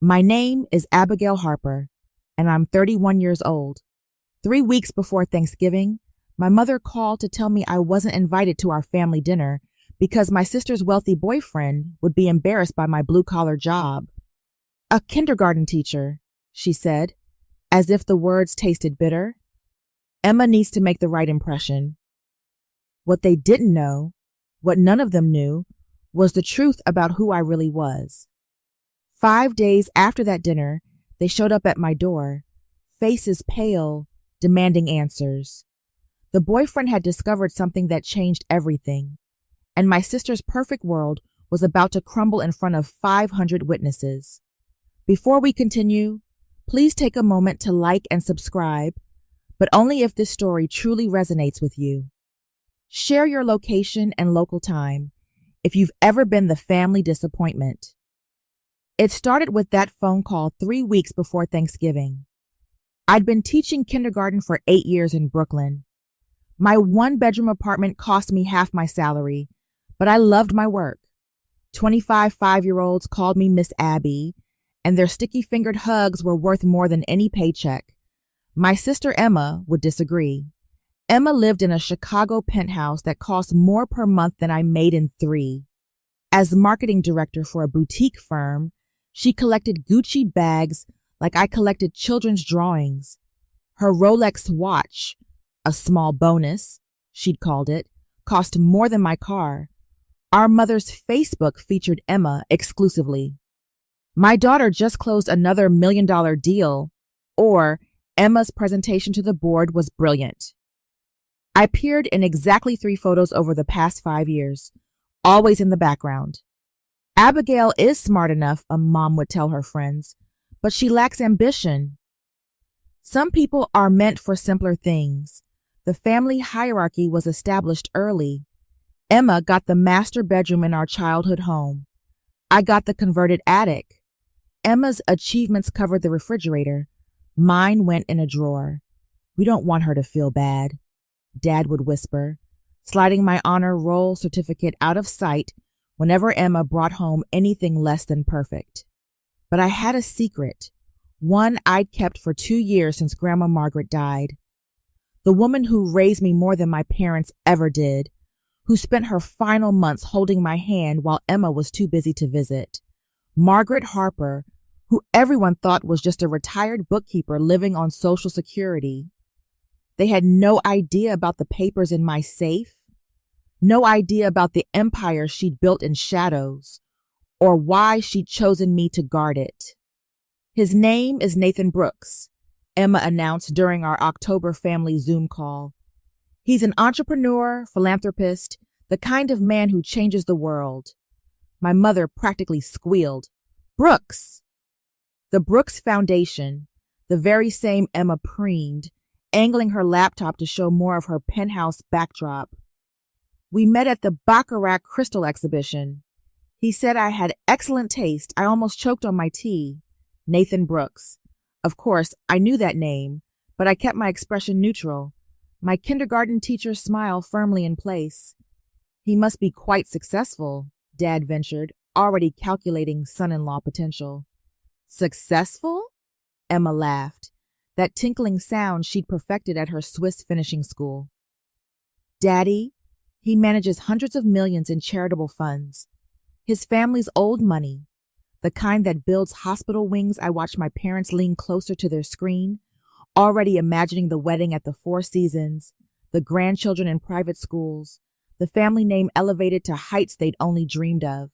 My name is Abigail Harper, and I'm 31 years old. 3 weeks before Thanksgiving, my mother called to tell me I wasn't invited to our family dinner because my sister's wealthy boyfriend would be embarrassed by my blue-collar job. A kindergarten teacher, she said, as if the words tasted bitter. Emma needs to make the right impression. What they didn't know, what none of them knew, was the truth about who I really was. 5 days after that dinner, they showed up at my door, faces pale, demanding answers. The boyfriend had discovered something that changed everything, and my sister's perfect world was about to crumble in front of 500 witnesses. Before we continue, please take a moment to like and subscribe, but only if this story truly resonates with you. Share your location and local time if you've ever been the family disappointment. It started with that phone call 3 weeks before Thanksgiving. I'd been teaching kindergarten for 8 years in Brooklyn. My one-bedroom apartment cost me half my salary, but I loved my work. 25 5-year-olds called me Miss Abby, and their sticky-fingered hugs were worth more than any paycheck. My sister Emma would disagree. Emma lived in a Chicago penthouse that cost more per month than I made in 3. As marketing director for a boutique firm, she collected Gucci bags like I collected children's drawings. Her Rolex watch, a small bonus, she'd called it, cost more than my car. Our mother's Facebook featured Emma exclusively. My daughter just closed another $1 million deal, or Emma's presentation to the board was brilliant. I appeared in exactly 3 photos over the past 5 years, always in the background. Abigail is smart enough, a mom would tell her friends, but she lacks ambition. Some people are meant for simpler things. The family hierarchy was established early. Emma got the master bedroom in our childhood home. I got the converted attic. Emma's achievements covered the refrigerator. Mine went in a drawer. We don't want her to feel bad, Dad would whisper, sliding my honor roll certificate out of sight whenever Emma brought home anything less than perfect. But I had a secret, one I'd kept for 2 years since Grandma Margaret died. The woman who raised me more than my parents ever did, who spent her final months holding my hand while Emma was too busy to visit. Margaret Harper, who everyone thought was just a retired bookkeeper living on Social Security. They had no idea about the papers in my safe, no idea about the empire she'd built in shadows, or why she'd chosen me to guard it. His name is Nathan Brooks, Emma announced during our October family Zoom call. He's an entrepreneur, philanthropist, the kind of man who changes the world. My mother practically squealed. Brooks! The Brooks Foundation, the very same Emma preened, angling her laptop to show more of her penthouse backdrop. We met at the Baccarat Crystal exhibition. He said I had excellent taste. I almost choked on my tea. Nathan Brooks. Of course, I knew that name, but I kept my expression neutral, my kindergarten teacher's smile firmly in place. He must be quite successful, Dad ventured, already calculating son-in-law potential. Successful? Emma laughed, that tinkling sound she'd perfected at her Swiss finishing school. Daddy, he manages hundreds of millions in charitable funds. His family's old money, the kind that builds hospital wings. I watched my parents lean closer to their screen, already imagining the wedding at the Four Seasons, the grandchildren in private schools, the family name elevated to heights they'd only dreamed of.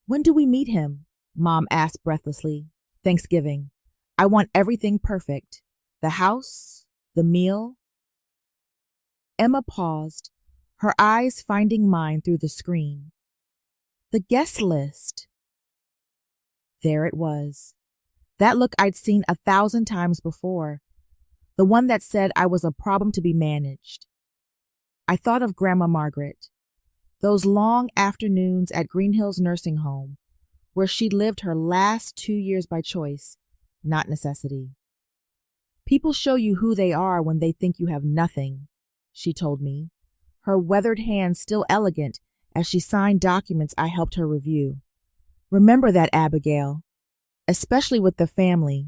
When do we meet him? Mom asked breathlessly. Thanksgiving. I want everything perfect. The house, the meal. Emma paused, her eyes finding mine through the screen. The guest list. There it was. That look I'd seen 1,000 times before. The one that said I was a problem to be managed. I thought of Grandma Margaret. Those long afternoons at Green Hills Nursing Home, where she'd lived her last 2 years by choice, not necessity. People show you who they are when they think you have nothing, she told me, her weathered hands still elegant as she signed documents I helped her review. Remember that, Abigail, especially with the family.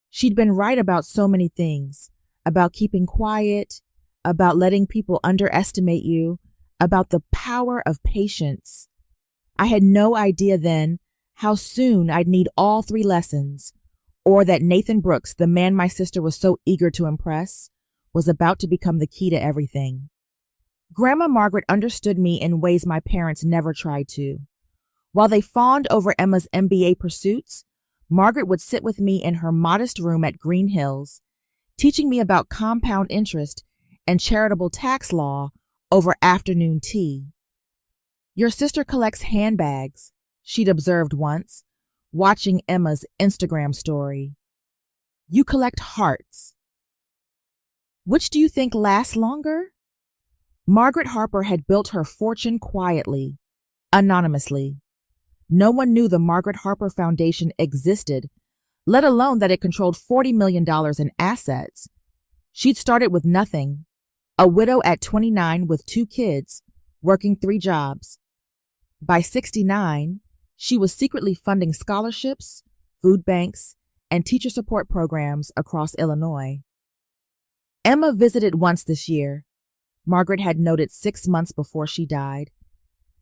She'd been right about so many things, about keeping quiet, about letting people underestimate you, about the power of patience. I had no idea then how soon I'd need all 3 lessons, or that Nathan Brooks, the man my sister was so eager to impress, was about to become the key to everything. Grandma Margaret understood me in ways my parents never tried to. While they fawned over Emma's MBA pursuits, Margaret would sit with me in her modest room at Green Hills, teaching me about compound interest and charitable tax law over afternoon tea. "Your sister collects handbags," she'd observed once, watching Emma's Instagram story. "You collect hearts. Which do you think lasts longer?" Margaret Harper had built her fortune quietly, anonymously. No one knew the Margaret Harper Foundation existed, let alone that it controlled $40 million in assets. She'd started with nothing, a widow at 29 with 2 kids, working 3 jobs. By 69, she was secretly funding scholarships, food banks, and teacher support programs across Illinois. Emma visited once this year. Margaret had noted 6 months before she died.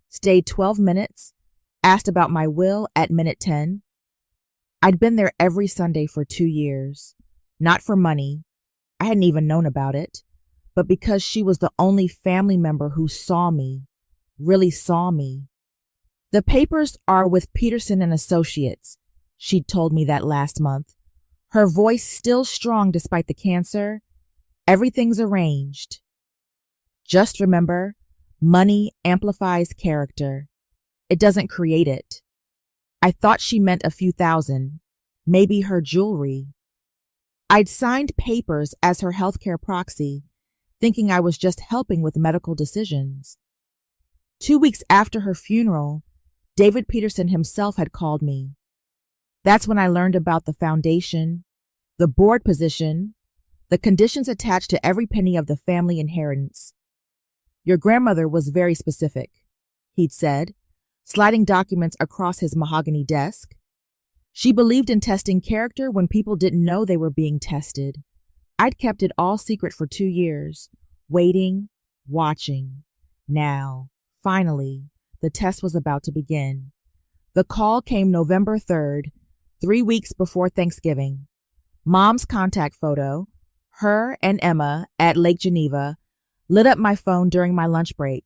Stayed 12 minutes, asked about my will at minute 10. I'd been there every Sunday for 2 years. Not for money. I hadn't even known about it. But because she was the only family member who saw me, really saw me. "The papers are with Peterson and Associates," she'd told me that last month. Her voice still strong despite the cancer. "Everything's arranged. Just remember, money amplifies character. It doesn't create it." I thought she meant a few thousand, maybe her jewelry. I'd signed papers as her healthcare proxy, thinking I was just helping with medical decisions. 2 weeks after her funeral, David Peterson himself had called me. That's when I learned about the foundation, the board position, the conditions attached to every penny of the family inheritance. "Your grandmother was very specific," he'd said, sliding documents across his mahogany desk. "She believed in testing character when people didn't know they were being tested. I'd kept it all secret for 2 years, waiting, watching. Now, finally, the test was about to begin. The call came November 3rd, 3 weeks before Thanksgiving. Mom's contact photo, her and Emma at Lake Geneva, lit up my phone during my lunch break.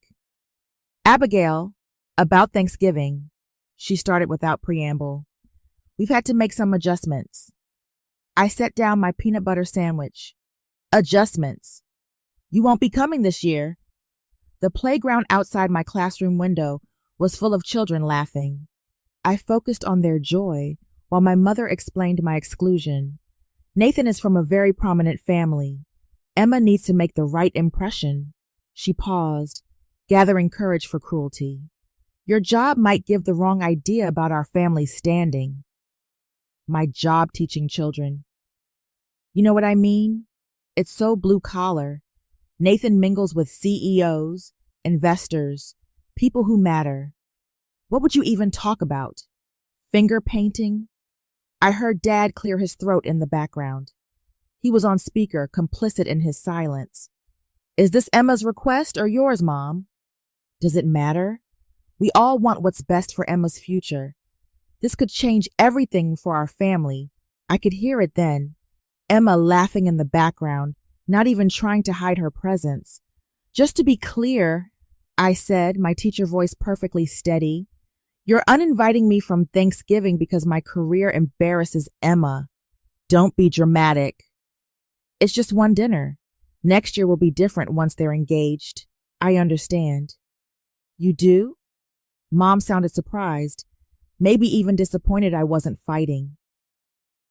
"Abigail, about Thanksgiving," she started without preamble. "We've had to make some adjustments." I set down my peanut butter sandwich. "Adjustments? You won't be coming this year." The playground outside my classroom window was full of children laughing. I focused on their joy while my mother explained my exclusion. "Nathan is from a very prominent family. Emma needs to make the right impression." She paused, gathering courage for cruelty. "Your job might give the wrong idea about our family's standing." My job teaching children. You know what I mean? It's so blue collar. Nathan mingles with CEOs, investors, people who matter. What would you even talk about? Finger painting? I heard Dad clear his throat in the background. He was on speaker, complicit in his silence. "Is this Emma's request or yours, Mom?" Does it matter? We all want what's best for Emma's future. This could change everything for our family. I could hear it then. Emma laughing in the background, not even trying to hide her presence. "Just to be clear," I said, my teacher voice perfectly steady, "you're uninviting me from Thanksgiving because my career embarrasses Emma. Don't be dramatic. It's just one dinner. Next year will be different once they're engaged. I understand." "You do?" Mom sounded surprised, maybe even disappointed I wasn't fighting.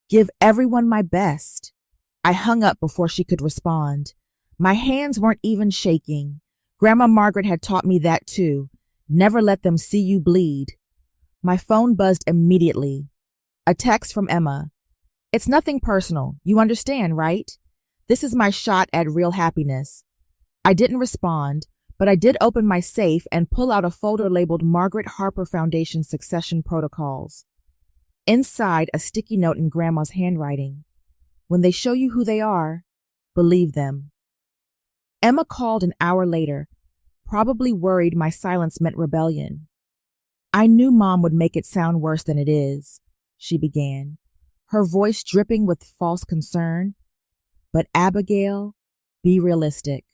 "Give everyone my best." I hung up before she could respond. My hands weren't even shaking. Grandma Margaret had taught me that too. Never let them see you bleed. My phone buzzed immediately. A text from Emma. "It's nothing personal. You understand, right? This is my shot at real happiness." I didn't respond, but I did open my safe and pull out a folder labeled Margaret Harper Foundation Succession Protocols. Inside, a sticky note in Grandma's handwriting. When they show you who they are, believe them. Emma called an hour later, probably worried my silence meant rebellion. I knew Mom would make it sound worse than it is, she began, her voice dripping with false concern. But Abigail, be realistic.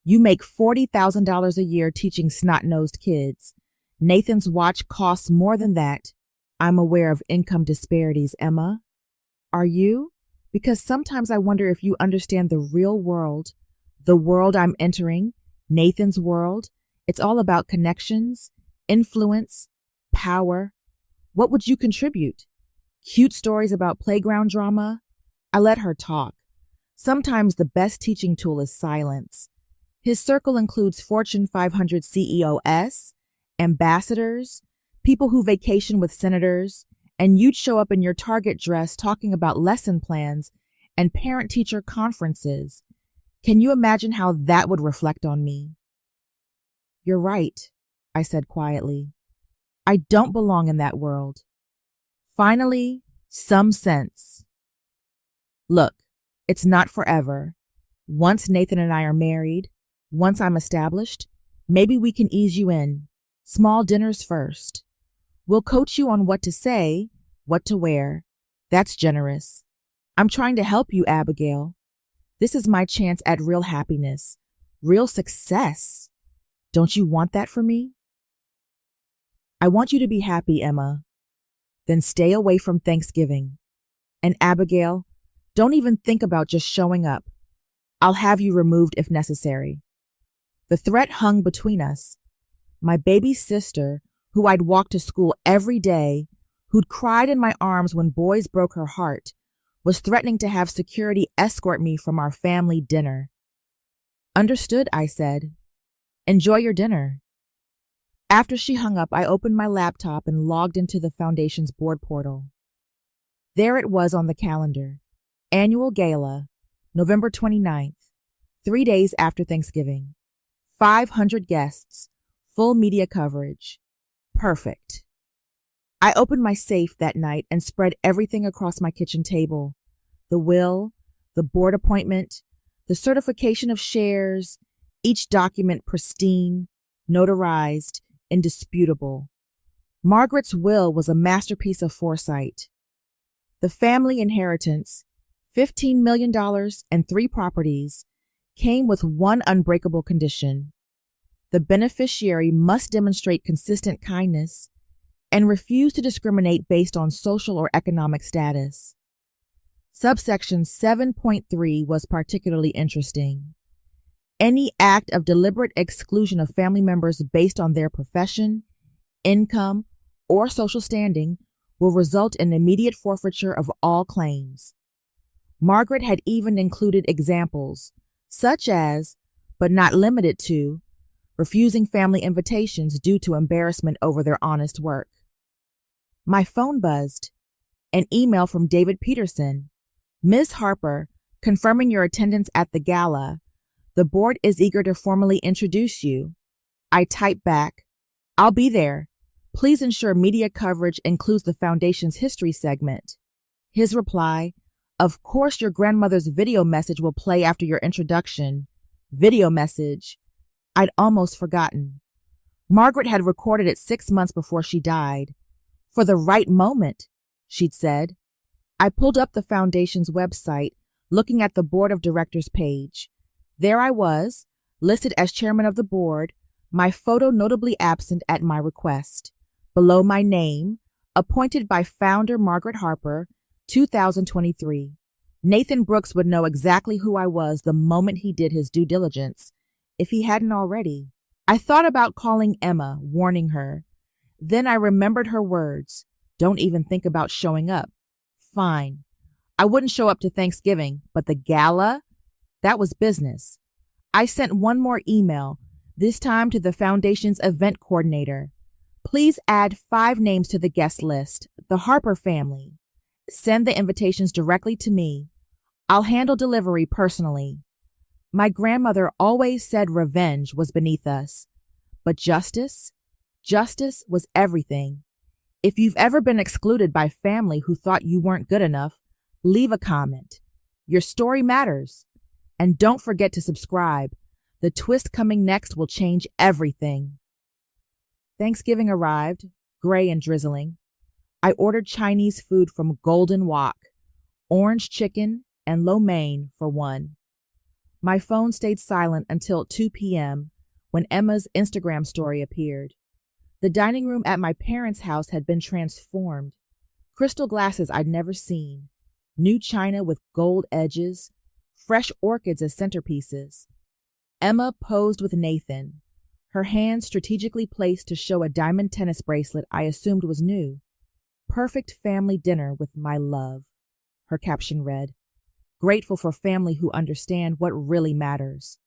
You make $40,000 a year teaching snot-nosed kids. Nathan's watch costs more than that. I'm aware of income disparities, Emma. Are you? Because sometimes I wonder if you understand the real world, the world I'm entering, Nathan's world. It's all about connections, influence, power. What would you contribute? Cute stories about playground drama? I let her talk. Sometimes the best teaching tool is silence. His circle includes Fortune 500 CEOs, ambassadors, people who vacation with senators, and you'd show up in your Target dress talking about lesson plans and parent-teacher conferences. Can you imagine how that would reflect on me? You're right, I said quietly. I don't belong in that world. Finally, some sense. Look, it's not forever. Once Nathan and I are married, once I'm established, maybe we can ease you in. Small dinners first. We'll coach you on what to say, what to wear. That's generous. I'm trying to help you, Abigail. This is my chance at real happiness, real success. Don't you want that for me? I want you to be happy, Emma. Then stay away from Thanksgiving. And Abigail, don't even think about just showing up. I'll have you removed if necessary. The threat hung between us. My baby sister, who I'd walk to school every day, who'd cried in my arms when boys broke her heart, was threatening to have security escort me from our family dinner. Understood, I said. Enjoy your dinner. After she hung up, I opened my laptop and logged into the Foundation's board portal. There it was on the calendar. Annual Gala, November 29th, 3 days after Thanksgiving. 500 guests, full media coverage. Perfect. I opened my safe that night and spread everything across my kitchen table. The will, the board appointment, the certification of shares, each document pristine, notarized, indisputable. Margaret's will was a masterpiece of foresight. The family inheritance, $15 million and 3 properties, came with one unbreakable condition. The beneficiary must demonstrate consistent kindness and refuse to discriminate based on social or economic status. Subsection 7.3 was particularly interesting. Any act of deliberate exclusion of family members based on their profession, income, or social standing will result in immediate forfeiture of all claims. Margaret had even included examples, such as, but not limited to, refusing family invitations due to embarrassment over their honest work. My phone buzzed. An email from David Peterson. Ms. Harper, confirming your attendance at the gala. The board is eager to formally introduce you. I typed back, I'll be there. Please ensure media coverage includes the Foundation's history segment. His reply, of course your grandmother's video message will play after your introduction. Video message. I'd almost forgotten. Margaret had recorded it 6 months before she died. For the right moment, she'd said. I pulled up the Foundation's website, looking at the Board of Directors page. There I was, listed as chairman of the board, my photo notably absent at my request. Below my name, appointed by founder Margaret Harper, 2023. Nathan Brooks would know exactly who I was the moment he did his due diligence, if he hadn't already. I thought about calling Emma, warning her. Then I remembered her words. Don't even think about showing up. Fine. I wouldn't show up to Thanksgiving, but the gala? That was business. I sent one more email, this time to the Foundation's event coordinator. Please add 5 names to the guest list, the Harper family. Send the invitations directly to me. I'll handle delivery personally. My grandmother always said revenge was beneath us, but justice was everything. If you've ever been excluded by family who thought you weren't good enough, leave a comment. Your story matters. And don't forget to subscribe. The twist coming next will change everything. Thanksgiving arrived, gray and drizzling. I ordered Chinese food from Golden Wok, orange chicken and lo mein for one. My phone stayed silent until 2 p.m. when Emma's Instagram story appeared. The dining room at my parents' house had been transformed. Crystal glasses I'd never seen, new china with gold edges, fresh orchids as centerpieces. Emma posed with Nathan, her hand strategically placed to show a diamond tennis bracelet I assumed was new. Perfect family dinner with my love, her caption read. Grateful for family who understand what really matters.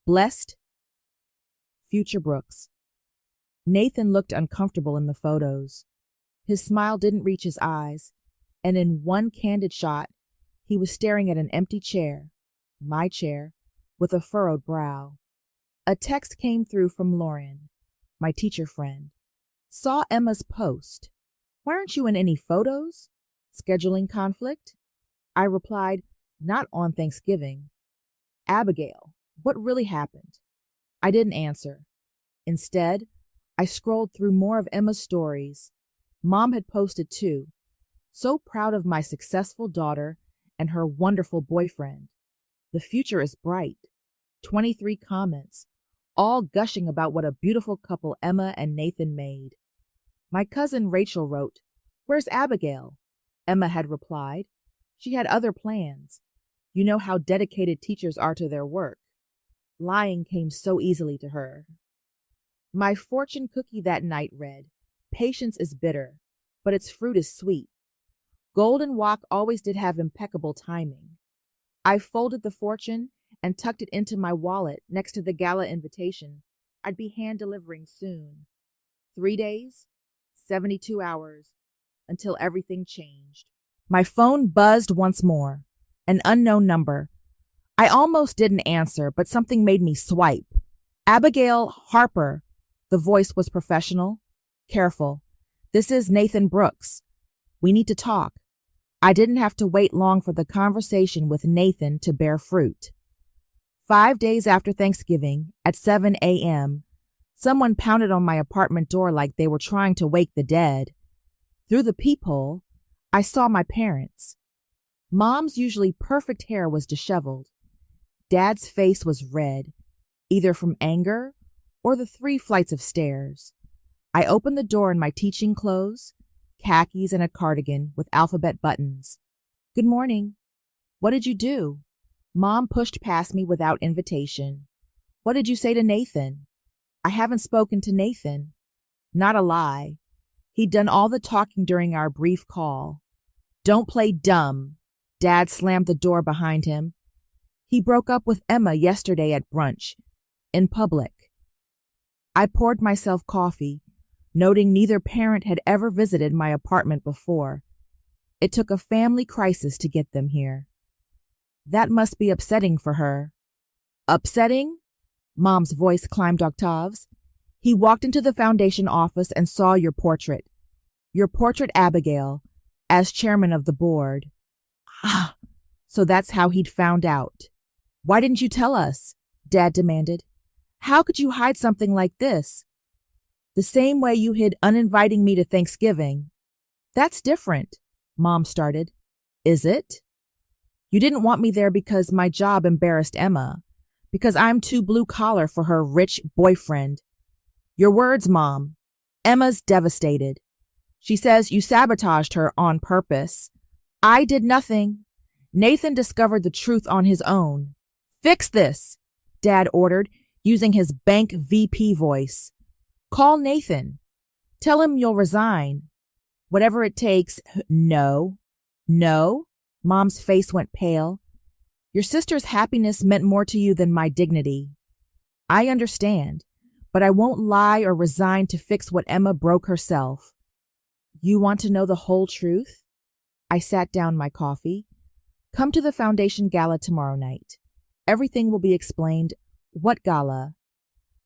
Blessed, Future Brooks. Nathan looked uncomfortable in the photos. His smile didn't reach his eyes, and in one candid shot, he was staring at an empty chair, my chair, with a furrowed brow. A text came through from Lauren, my teacher friend. Saw Emma's post. Why aren't you in any photos? Scheduling conflict? I replied, not on Thanksgiving. Abigail, what really happened? I didn't answer. Instead, I scrolled through more of Emma's stories. Mom had posted too. So proud of my successful daughter and her wonderful boyfriend. The future is bright. 23 comments, all gushing about what a beautiful couple Emma and Nathan made. My cousin Rachel wrote, "Where's Abigail?" Emma had replied, "She had other plans. You know how dedicated teachers are to their work." Lying came so easily to her. My fortune cookie that night read, "Patience is bitter, but its fruit is sweet." Golden Wok always did have impeccable timing. I folded the fortune and tucked it into my wallet next to the gala invitation I'd be hand-delivering soon. 3 days, 72 hours, until everything changed. My phone buzzed once more. An unknown number. I almost didn't answer, but something made me swipe. Abigail Harper. The voice was professional. Careful. This is Nathan Brooks. We need to talk. I didn't have to wait long for the conversation with Nathan to bear fruit. 5 days after Thanksgiving, at 7 a.m., someone pounded on my apartment door like they were trying to wake the dead. Through the peephole, I saw my parents. Mom's usually perfect hair was disheveled. Dad's face was red, either from anger or the 3 flights of stairs. I opened the door in my teaching clothes, khakis and a cardigan with alphabet buttons. "Good morning." "What did you do?" Mom pushed past me without invitation. "What did you say to Nathan?" "I haven't spoken to Nathan." Not a lie. He'd done all the talking during our brief call. "Don't play dumb." Dad slammed the door behind him. "He broke up with Emma yesterday at brunch, in public." I poured myself coffee, noting neither parent had ever visited my apartment before. It took a family crisis to get them here. That must be upsetting for her. "Upsetting?" Mom's voice climbed octaves. "He walked into the foundation office and saw your portrait. Your portrait, Abigail, as chairman of the board." "Ah, so that's how he'd found out." "Why didn't you tell us?" Dad demanded. "How could you hide something like this?" "The same way you hid uninviting me to Thanksgiving." "That's different," Mom started. "Is it?" "You didn't want me there because my job embarrassed Emma, because I'm too blue-collar for her rich boyfriend." "Your words, Mom." "Emma's devastated. She says you sabotaged her on purpose." "I did nothing. Nathan discovered the truth on his own." "Fix this," Dad ordered, using his bank VP voice. "Call Nathan. Tell him you'll resign. Whatever it takes." "No." "No?" Mom's face went pale. "Your sister's happiness meant more to you than my dignity." "I understand, but I won't lie or resign to fix what Emma broke herself." "You want to know the whole truth?" I sat down my coffee. "Come to the foundation gala tomorrow night. Everything will be explained. What gala?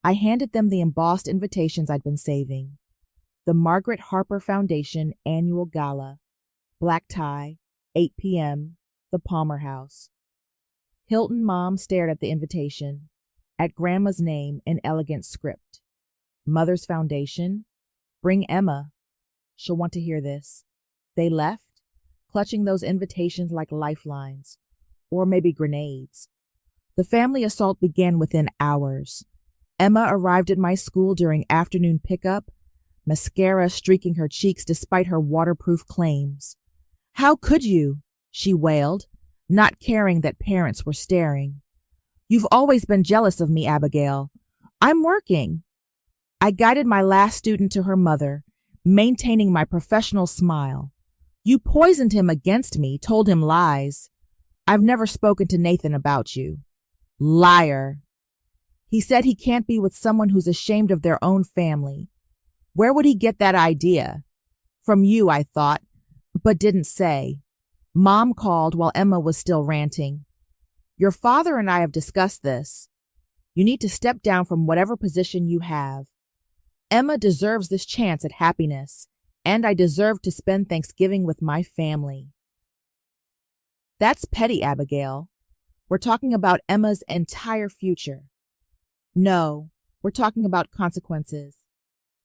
I handed them the embossed invitations I'd been saving. The Margaret Harper Foundation Annual Gala. Black tie, 8 p.m., the Palmer House. Hilton Mom stared at the invitation, at Grandma's name in elegant script. Mother's Foundation. Bring Emma. She'll want to hear this. They left, clutching those invitations like lifelines, or maybe grenades. The family assault began within hours. Emma arrived at my school during afternoon pickup, mascara streaking her cheeks despite her waterproof claims. "How could you?" she wailed, not caring that parents were staring. "You've always been jealous of me, Abigail. I'm working." I guided my last student to her mother, maintaining my professional smile. "You poisoned him against me, told him lies. I've never spoken to Nathan about you." "Liar." "He said he can't be with someone who's ashamed of their own family." "Where would he get that idea?" "From you," I thought, but didn't say. Mom called while Emma was still ranting. "Your father and I have discussed this. You need to step down from whatever position you have. Emma deserves this chance at happiness, and I deserve to spend Thanksgiving with my family." "That's petty, Abigail. We're talking about Emma's entire future." "No, we're talking about consequences."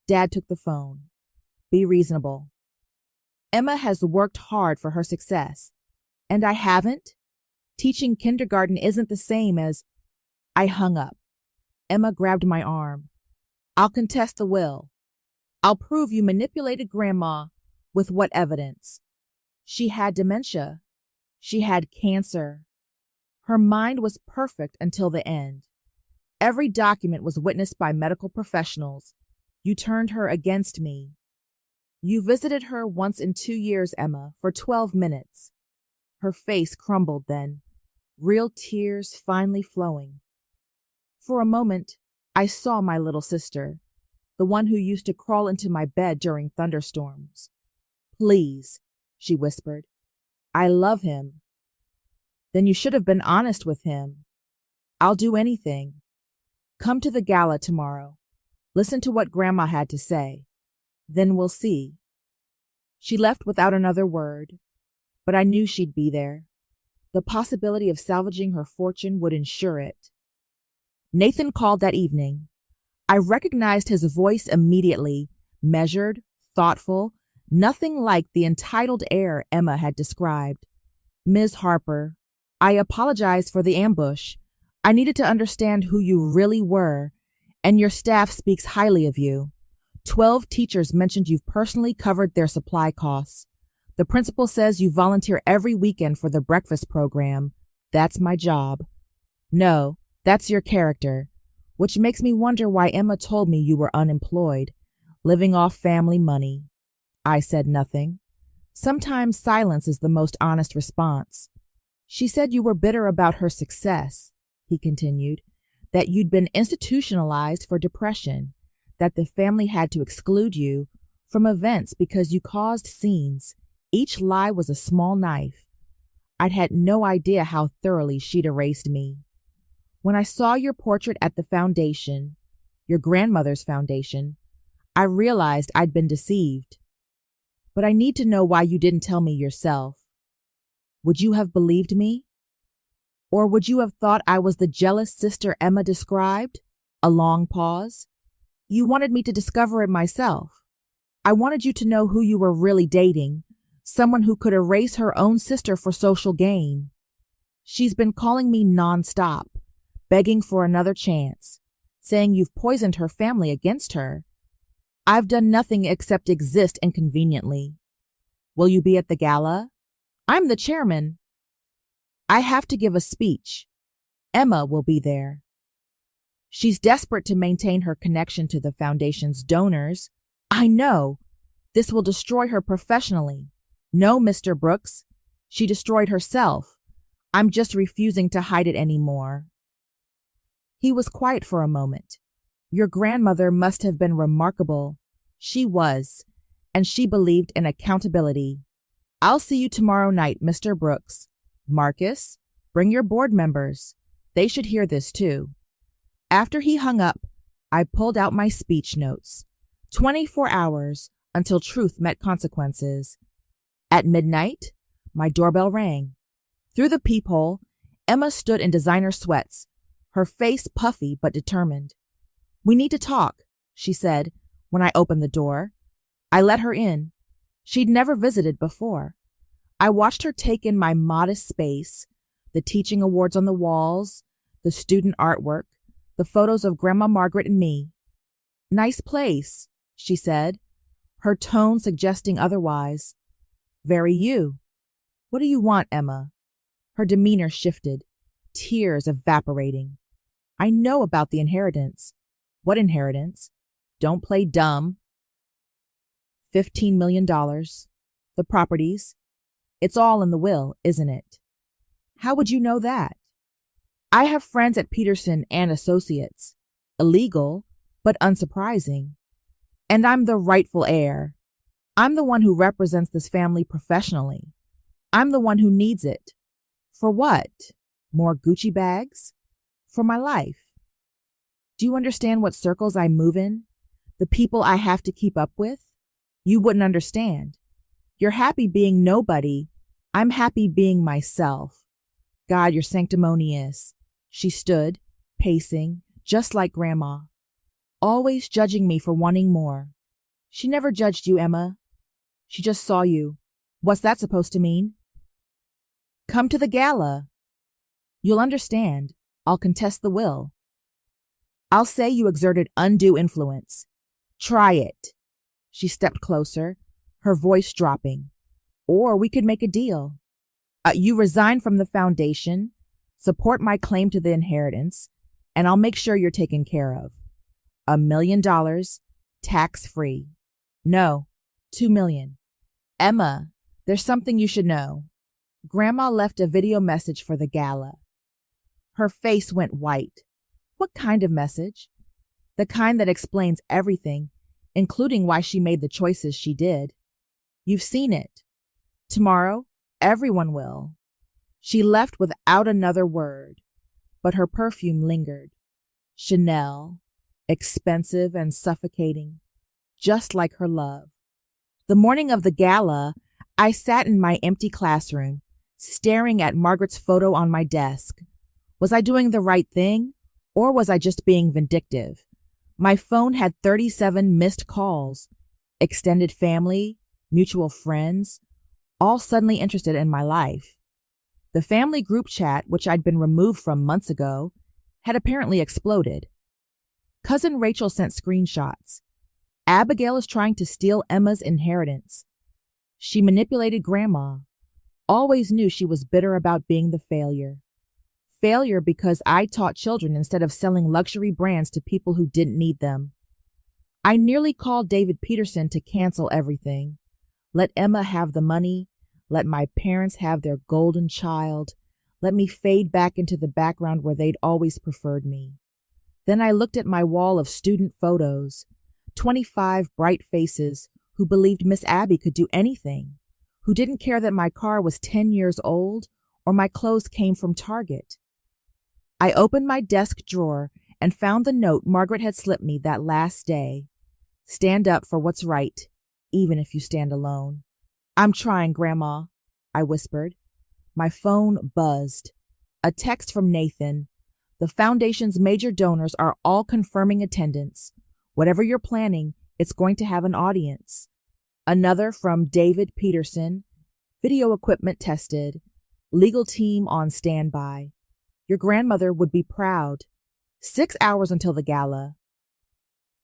Dad took the phone. "Be reasonable. Emma has worked hard for her success, and I haven't. Teaching kindergarten isn't the same as—" I hung up. Emma grabbed my arm. "I'll contest the will. I'll prove you manipulated Grandma. With what evidence? She had dementia. She had cancer. Her mind was perfect until the end. Every document was witnessed by medical professionals. You turned her against me. You visited her once in 2 years, Emma, for 12 minutes. Her face crumbled then, real tears finally flowing. For a moment, I saw my little sister, the one who used to crawl into my bed during thunderstorms. "Please," she whispered. "I love him." "Then you should have been honest with him." "I'll do anything. Come to the gala tomorrow. Listen to what Grandma had to say. Then we'll see." She left without another word, but I knew she'd be there. The possibility of salvaging her fortune would ensure it. Nathan called that evening. I recognized his voice immediately, measured, thoughtful, nothing like the entitled air Emma had described. "Ms. Harper, I apologize for the ambush. I needed to understand who you really were, and your staff speaks highly of you. 12 teachers mentioned you've personally covered their supply costs. The principal says you volunteer every weekend for the breakfast program. That's my job. No, that's your character, which makes me wonder why Emma told me you were unemployed, living off family money." I said nothing. Sometimes silence is the most honest response. "She said you were bitter about her success," he continued, "that you'd been institutionalized for depression, that the family had to exclude you from events because you caused scenes. Each lie was a small knife. I'd had no idea how thoroughly she'd erased me. When I saw your portrait at the foundation, your grandmother's foundation, I realized I'd been deceived. But I need to know why you didn't tell me yourself. Would you have believed me? Or would you have thought I was the jealous sister Emma described?" A long pause. "You wanted me to discover it myself. I wanted you to know who you were really dating, someone who could erase her own sister for social gain. She's been calling me nonstop, begging for another chance, saying you've poisoned her family against her. I've done nothing except exist inconveniently. Will you be at the gala? I'm the chairman. I have to give a speech. Emma will be there. She's desperate to maintain her connection to the foundation's donors. I know. This will destroy her professionally. No, Mr. Brooks. She destroyed herself. I'm just refusing to hide it anymore." He was quiet for a moment. "Your grandmother must have been remarkable." She was, and she believed in accountability. "I'll see you tomorrow night, Mr. Brooks. Marcus, bring your board members. They should hear this too. After he hung up, I pulled out my speech notes. 24 hours until truth met consequences. At midnight, my doorbell rang. Through the peephole, Emma stood in designer sweats, her face puffy but determined. "We need to talk," she said when I opened the door. I let her in. She'd never visited before. I watched her take in my modest space, the teaching awards on the walls, the student artwork, the photos of Grandma Margaret and me. "Nice place," she said, her tone suggesting otherwise. "Very you. What do you want, Emma?" Her demeanor shifted, tears evaporating. "I know about the inheritance." "What inheritance?" "Don't play dumb." $15 million. The properties. It's all in the will, isn't it? How would you know that? I have friends at Peterson and Associates. Illegal, but unsurprising. And I'm the rightful heir. I'm the one who represents this family professionally. I'm the one who needs it. For what? More Gucci bags? For my life. Do you understand what circles I move in? The people I have to keep up with? You wouldn't understand. You're happy being nobody. I'm happy being myself. God, you're sanctimonious. She stood, pacing, just like Grandma, always judging me for wanting more. She never judged you, Emma. She just saw you. What's that supposed to mean? Come to the gala. You'll understand. I'll contest the will. I'll say you exerted undue influence. Try it. She stepped closer, her voice dropping. Or we could make a deal. You resign from the foundation, support my claim to the inheritance, and I'll make sure you're taken care of. $1 million, tax-free. No, $2 million. Emma, there's something you should know. Grandma left a video message for the gala. Her face went white. What kind of message? The kind that explains everything, including why she made the choices she did. You've seen it. Tomorrow, everyone will. She left without another word, but her perfume lingered. Chanel, expensive and suffocating, just like her love. The morning of the gala, I sat in my empty classroom, staring at Margaret's photo on my desk. Was I doing the right thing, or was I just being vindictive? My phone had 37 missed calls, extended family, mutual friends, all suddenly interested in my life. The family group chat, which I'd been removed from months ago, had apparently exploded. Cousin Rachel sent screenshots. Abigail is trying to steal Emma's inheritance. She manipulated Grandma. Always knew she was bitter about being the failure. Failure because I taught children instead of selling luxury brands to people who didn't need them. I nearly called David Peterson to cancel everything. Let Emma have the money. Let my parents have their golden child. Let me fade back into the background where they'd always preferred me. Then I looked at my wall of student photos, 25 bright faces who believed Miss Abby could do anything, who didn't care that my car was 10 years old or my clothes came from Target. I opened my desk drawer and found the note Margaret had slipped me that last day. Stand up for what's right, even if you stand alone. I'm trying, Grandma, I whispered. My phone buzzed. A text from Nathan. The foundation's major donors are all confirming attendance. Whatever you're planning, it's going to have an audience. Another from David Peterson. Video equipment tested. Legal team on standby. Your grandmother would be proud. 6 hours until the gala.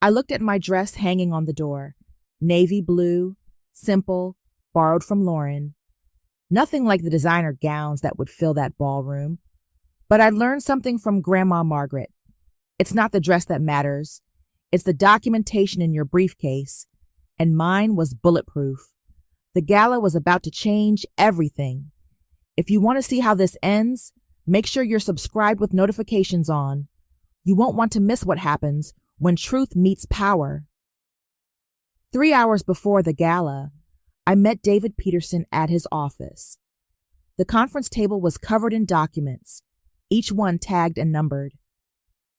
I looked at my dress hanging on the door. Navy blue, simple, borrowed from Lauren. Nothing like the designer gowns that would fill that ballroom. But I learned something from Grandma Margaret. It's not the dress that matters. It's the documentation in your briefcase. And mine was bulletproof. The gala was about to change everything. If you want to see how this ends, make sure you're subscribed with notifications on. You won't want to miss what happens when truth meets power. 3 hours before the gala, I met David Peterson at his office. The conference table was covered in documents. each one tagged and numbered.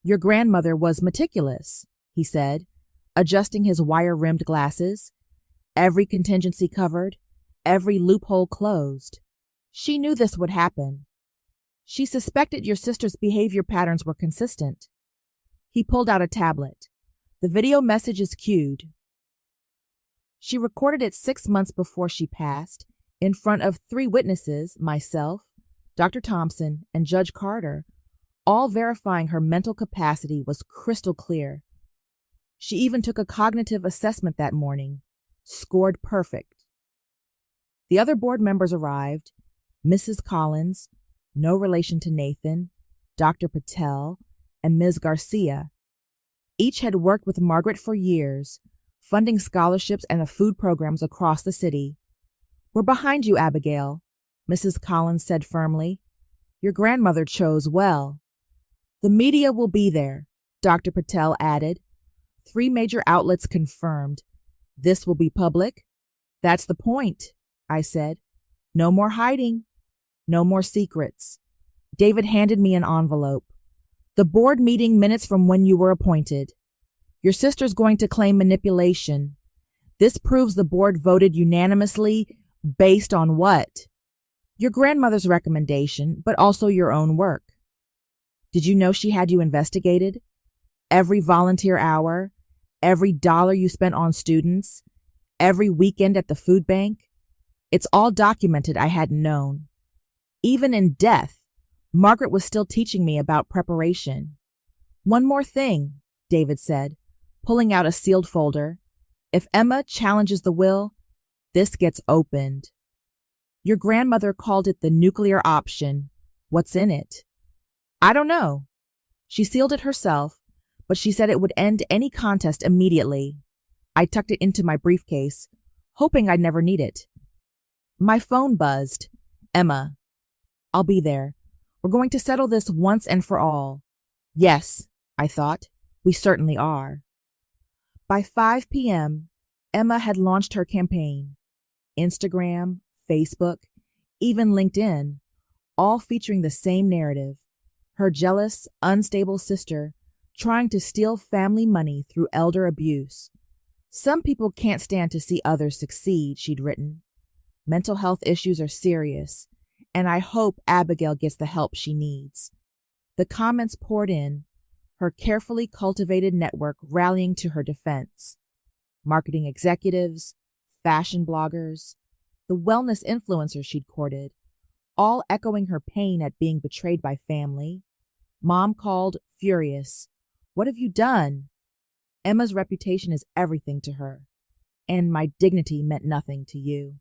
Your grandmother was meticulous, he said, adjusting his wire-rimmed glasses. Every contingency covered, every loophole closed. She knew this would happen. She suspected your sister's behavior patterns were consistent. He pulled out a tablet. The video message is queued. She recorded it 6 months before she passed, in front of 3 witnesses, myself, Dr. Thompson, and Judge Carter, all verifying her mental capacity was crystal clear. She even took a cognitive assessment that morning, scored perfect. The other board members arrived, Mrs. Collins, no relation to Nathan, Dr. Patel, and Ms. Garcia. Each had worked with Margaret for years, funding scholarships and the food programs across the city. We're behind you, Abigail, Mrs. Collins said firmly. Your grandmother chose well. The media will be there, Dr. Patel added. 3 major outlets confirmed. This will be public. That's the point, I said. No more hiding. No more secrets. David handed me an envelope. The board meeting minutes from when you were appointed. Your sister's going to claim manipulation. This proves the board voted unanimously based on what? Your grandmother's recommendation, but also your own work. Did you know she had you investigated? Every volunteer hour, every dollar you spent on students, every weekend at the food bank. It's all documented. I hadn't known. Even in death, Margaret was still teaching me about preparation. One more thing, David said, pulling out a sealed folder. If Emma challenges the will, this gets opened. Your grandmother called it the nuclear option. What's in it? I don't know. She sealed it herself, but she said it would end any contest immediately. I tucked it into my briefcase, hoping I'd never need it. My phone buzzed. Emma. I'll be there. We're going to settle this once and for all. Yes, I thought. We certainly are. By 5 p.m., Emma had launched her campaign. Instagram, Facebook, even LinkedIn, all featuring the same narrative. Her jealous, unstable sister trying to steal family money through elder abuse. Some people can't stand to see others succeed, she'd written. Mental health issues are serious, and I hope Abigail gets the help she needs. The comments poured in, her carefully cultivated network rallying to her defense. Marketing executives, fashion bloggers, the wellness influencers she'd courted, all echoing her pain at being betrayed by family. Mom called, furious. What have you done? Emma's reputation is everything to her, and my dignity meant nothing to you.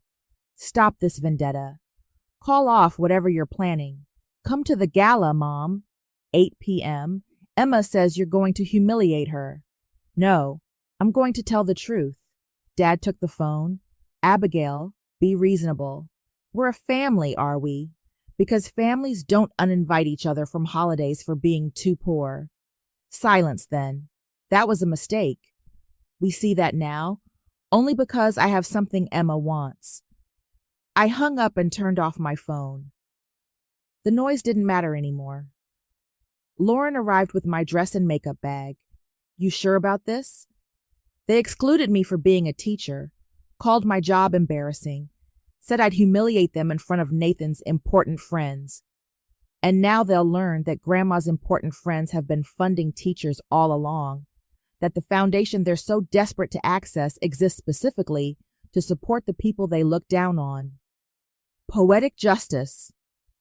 Stop this vendetta. Call off whatever you're planning. Come to the gala, Mom. 8 p.m. Emma says you're going to humiliate her. No, I'm going to tell the truth. Dad took the phone. Abigail, be reasonable. We're a family, are we? Because families don't uninvite each other from holidays for being too poor. Silence, then. That was a mistake. We see that now, only because I have something Emma wants. I hung up and turned off my phone. The noise didn't matter anymore. Lauren arrived with my dress and makeup bag. You sure about this? They excluded me for being a teacher, called my job embarrassing, said I'd humiliate them in front of Nathan's important friends. And now they'll learn that Grandma's important friends have been funding teachers all along, that the foundation they're so desperate to access exists specifically to support the people they look down on. Poetic justice.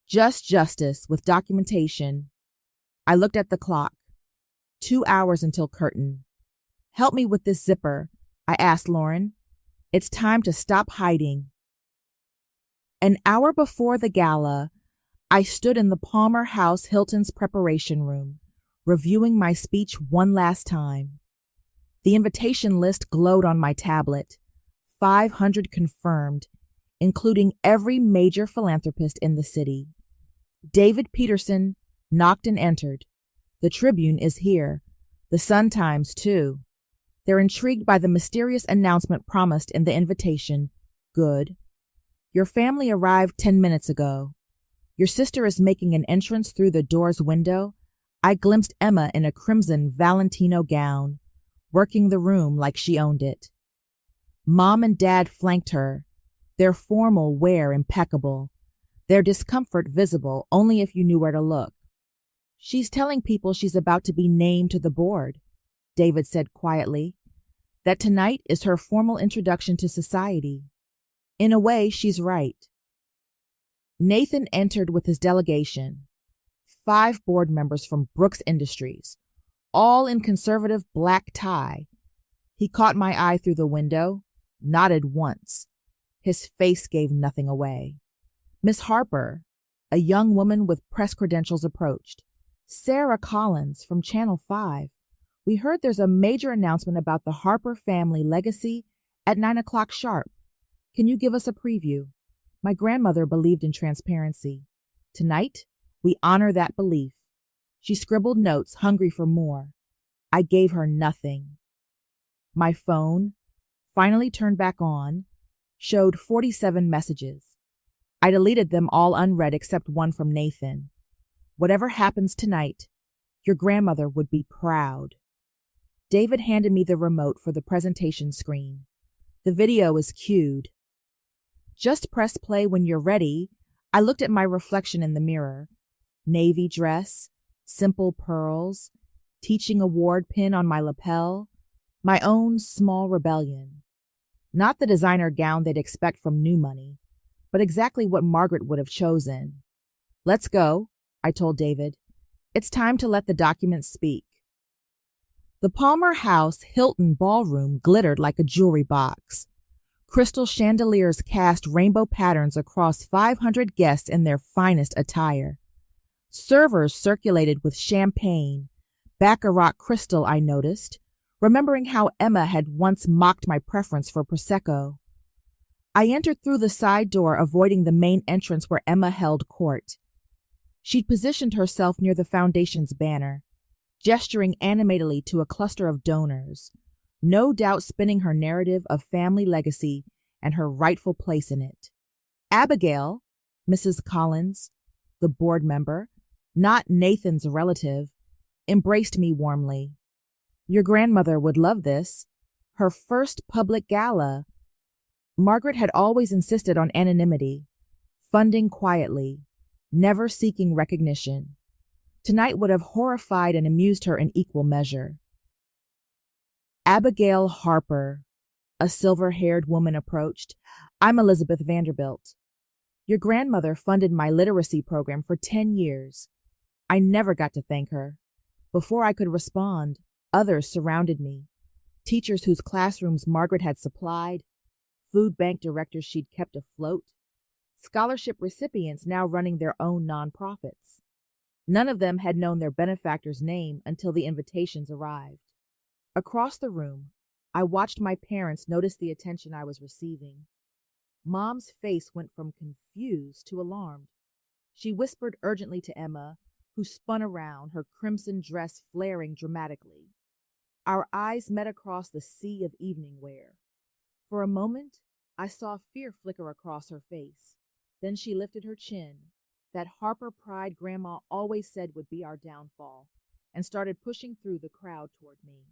Just justice with documentation. I looked at the clock. 2 hours until curtain. Help me with this zipper, I asked Lauren. It's time to stop hiding. An hour before the gala, I stood in the Palmer House Hilton's preparation room, reviewing my speech one last time. The invitation list glowed on my tablet. 500 confirmed, including every major philanthropist in the city. David Peterson knocked and entered. The Tribune is here. The Sun-Times, too. They're intrigued by the mysterious announcement promised in the invitation. Good. Your family arrived 10 minutes ago. Your sister is making an entrance through the door's window. I glimpsed Emma in a crimson Valentino gown, working the room like she owned it. Mom and Dad flanked her, their formal wear impeccable, their discomfort visible only if you knew where to look. She's telling people she's about to be named to the board, David said quietly, that tonight is her formal introduction to society. In a way, she's right. Nathan entered with his delegation, 5 board members from Brooks Industries, all in conservative black tie. He caught my eye through the window, nodded once. His face gave nothing away. Miss Harper, a young woman with press credentials, approached. Sarah Collins from Channel 5. We heard there's a major announcement about the Harper family legacy at 9 o'clock sharp. Can you give us a preview? My grandmother believed in transparency. Tonight, we honor that belief. She scribbled notes, hungry for more. I gave her nothing. My phone, finally turned back on, showed 47 messages. I deleted them all unread except one from Nathan. Whatever happens tonight, your grandmother would be proud. David handed me the remote for the presentation screen. The video is cued. Just press play when you're ready. I looked at my reflection in the mirror. Navy dress, simple pearls, teaching award pin on my lapel, my own small rebellion. Not the designer gown they'd expect from new money, but exactly what Margaret would have chosen. Let's go, I told David. It's time to let the documents speak. The Palmer House Hilton ballroom glittered like a jewelry box. Crystal chandeliers cast rainbow patterns across 500 guests in their finest attire. Servers circulated with champagne, baccarat crystal, I noticed, remembering how Emma had once mocked my preference for Prosecco. I entered through the side door, avoiding the main entrance where Emma held court. She'd positioned herself near the foundation's banner, gesturing animatedly to a cluster of donors, no doubt spinning her narrative of family legacy and her rightful place in it. Abigail, Mrs. Collins, the board member, not Nathan's relative, embraced me warmly. Your grandmother would love this. Her first public gala. Margaret had always insisted on anonymity, funding quietly, never seeking recognition. Tonight would have horrified and amused her in equal measure. Abigail Harper, a silver-haired woman, approached. I'm Elizabeth Vanderbilt. Your grandmother funded my literacy program for 10 years. I never got to thank her. Before I could respond, others surrounded me. Teachers whose classrooms Margaret had supplied, food bank directors she'd kept afloat, scholarship recipients now running their own nonprofits. None of them had known their benefactor's name until the invitations arrived. Across the room, I watched my parents notice the attention I was receiving. Mom's face went from confused to alarmed. She whispered urgently to Emma, who spun around, her crimson dress flaring dramatically. Our eyes met across the sea of evening wear. For a moment, I saw fear flicker across her face. Then she lifted her chin, that Harper pride Grandma always said would be our downfall, and started pushing through the crowd toward me.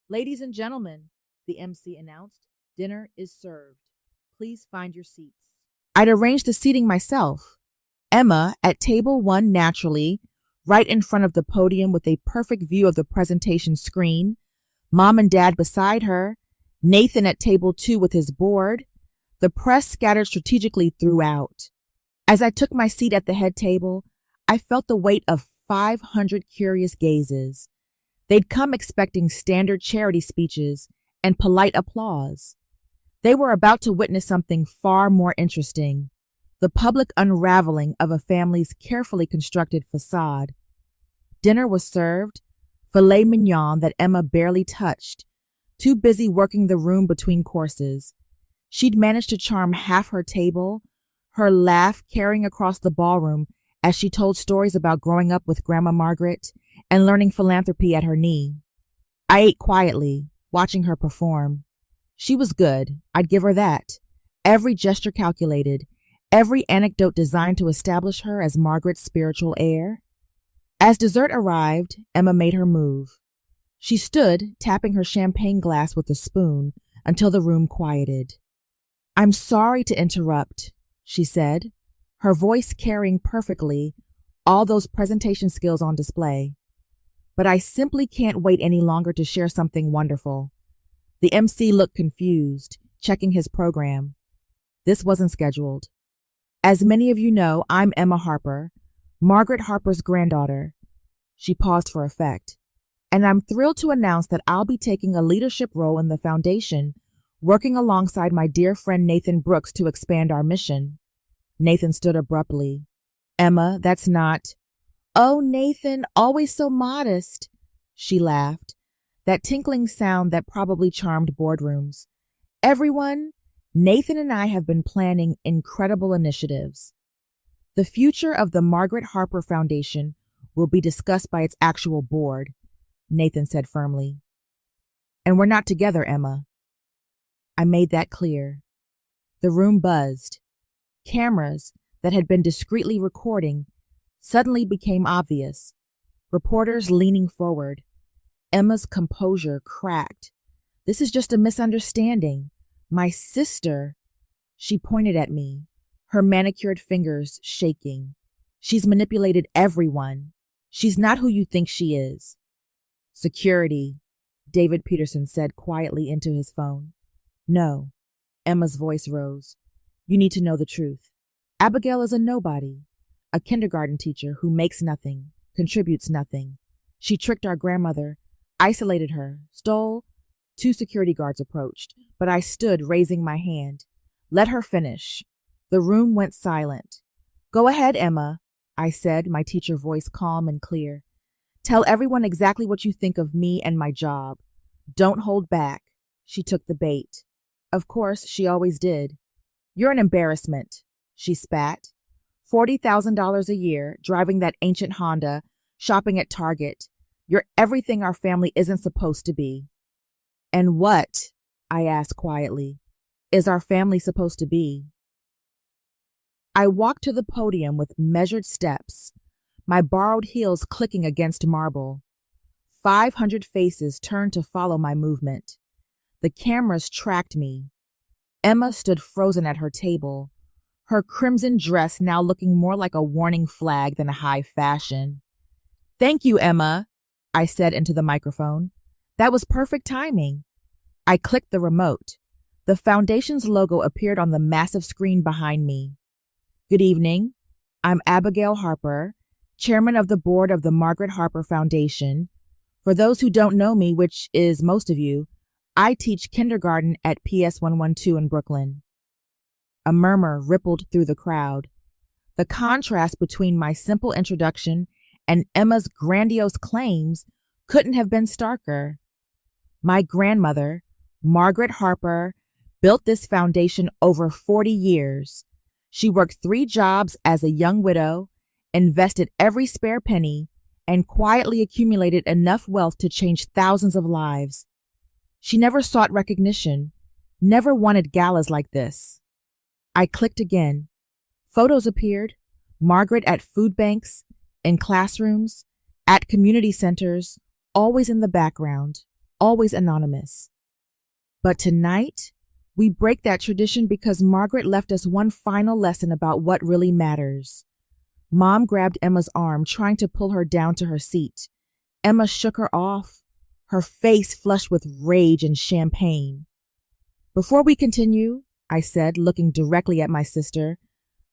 Ladies and gentlemen, the MC announced, dinner is served. Please find your seats. I'd arranged the seating myself. Emma at table 1 naturally, right in front of the podium with a perfect view of the presentation screen. Mom and Dad beside her. Nathan at table 2 with his board. The press scattered strategically throughout. As I took my seat at the head table, I felt the weight of 500 curious gazes. They'd come expecting standard charity speeches and polite applause. They were about to witness something far more interesting, the public unraveling of a family's carefully constructed facade. Dinner was served, filet mignon that Emma barely touched, too busy working the room between courses. She'd managed to charm half her table, her laugh carrying across the ballroom as she told stories about growing up with Grandma Margaret and learning philanthropy at her knee. I ate quietly, watching her perform. She was good, I'd give her that. Every gesture calculated, every anecdote designed to establish her as Margaret's spiritual heir. As dessert arrived, Emma made her move. She stood, tapping her champagne glass with a spoon until the room quieted. "I'm sorry to interrupt," she said, her voice carrying perfectly all those presentation skills on display. "But I simply can't wait any longer to share something wonderful." The MC looked confused, checking his program. This wasn't scheduled. "As many of you know, I'm Emma Harper, Margaret Harper's granddaughter." She paused for effect. "And I'm thrilled to announce that I'll be taking a leadership role in the foundation, working alongside my dear friend Nathan Brooks to expand our mission." Nathan stood abruptly. "Emma, that's not—" "Oh, Nathan, always so modest," she laughed, that tinkling sound that probably charmed boardrooms. "Everyone, Nathan and I have been planning incredible initiatives. The future of the Margaret Harper Foundation will be discussed by its actual board," Nathan said firmly. "And we're not together, Emma." I made that clear. The room buzzed. Cameras that had been discreetly recording suddenly became obvious. Reporters leaning forward. Emma's composure cracked. "This is just a misunderstanding. My sister—" She pointed at me, her manicured fingers shaking. "She's manipulated everyone. She's not who you think she is." "Security," David Peterson said quietly into his phone. "No." Emma's voice rose. "You need to know the truth. Abigail is a nobody, a kindergarten teacher who makes nothing, contributes nothing. She tricked our grandmother, isolated her, stole—" Two security guards approached, but I stood raising my hand. "Let her finish." The room went silent. "Go ahead, Emma," I said, my teacher voice calm and clear. "Tell everyone exactly what you think of me and my job. Don't hold back." She took the bait. Of course, she always did. "You're an embarrassment," she spat. $40,000 a year, driving that ancient Honda, shopping at Target. You're everything our family isn't supposed to be." "And what," I asked quietly, "is our family supposed to be?" I walked to the podium with measured steps, my borrowed heels clicking against marble. 500 faces turned to follow my movement. The cameras tracked me. Emma stood frozen at her table, her crimson dress now looking more like a warning flag than a high fashion. "Thank you, Emma," I said into the microphone. "That was perfect timing." I clicked the remote. The foundation's logo appeared on the massive screen behind me. "Good evening. I'm Abigail Harper, chairman of the board of the Margaret Harper Foundation. For those who don't know me, which is most of you, I teach kindergarten at PS 112 in Brooklyn." A murmur rippled through the crowd. The contrast between my simple introduction and Emma's grandiose claims couldn't have been starker. My grandmother, Margaret Harper, built this foundation over 40 years. She worked 3 jobs as a young widow, invested every spare penny, and quietly accumulated enough wealth to change thousands of lives. She never sought recognition, never wanted galas like this. I clicked again. Photos appeared. Margaret at food banks, in classrooms, at community centers, always in the background, always anonymous. But tonight, we break that tradition because Margaret left us one final lesson about what really matters. Mom grabbed Emma's arm, trying to pull her down to her seat. Emma shook her off, her face flushed with rage and champagne. "Before we continue," I said, looking directly at my sister,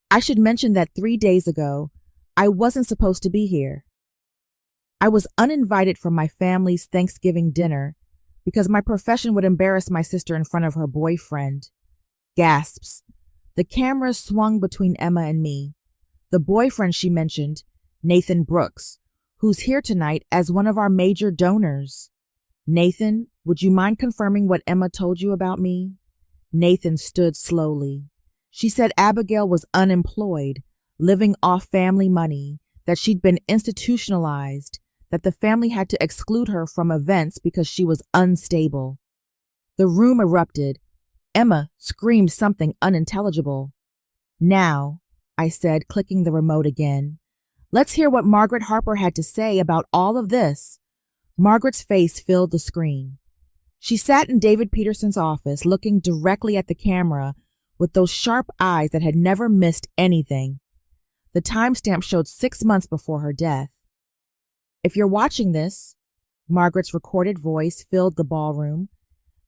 "I should mention that 3 days ago, I wasn't supposed to be here. I was uninvited from my family's Thanksgiving dinner because my profession would embarrass my sister in front of her boyfriend." Gasps. The camera swung between Emma and me. The boyfriend she mentioned, Nathan Brooks, who's here tonight as one of our major donors. "Nathan, would you mind confirming what Emma told you about me?" Nathan stood slowly. "She said Abigail was unemployed, living off family money, that she'd been institutionalized, that the family had to exclude her from events because she was unstable." The room erupted. Emma screamed something unintelligible. Now, I said, clicking the remote again, let's hear what Margaret Harper had to say about all of this. Margaret's face filled the screen. She sat in David Peterson's office, looking directly at the camera with those sharp eyes that had never missed anything. The timestamp showed 6 months before her death. If you're watching this, Margaret's recorded voice filled the ballroom,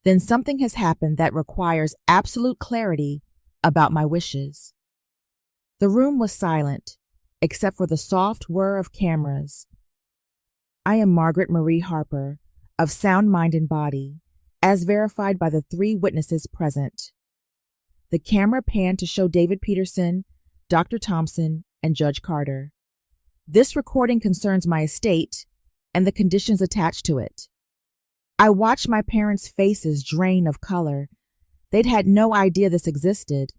then something has happened that requires absolute clarity about my wishes. The room was silent, except for the soft whir of cameras. I am Margaret Marie Harper, of sound mind and body, as verified by the 3 witnesses present. The camera panned to show David Peterson, Dr. Thompson, and Judge Carter. This recording concerns my estate and the conditions attached to it. I watched my parents' faces drain of color. They'd had no idea this existed.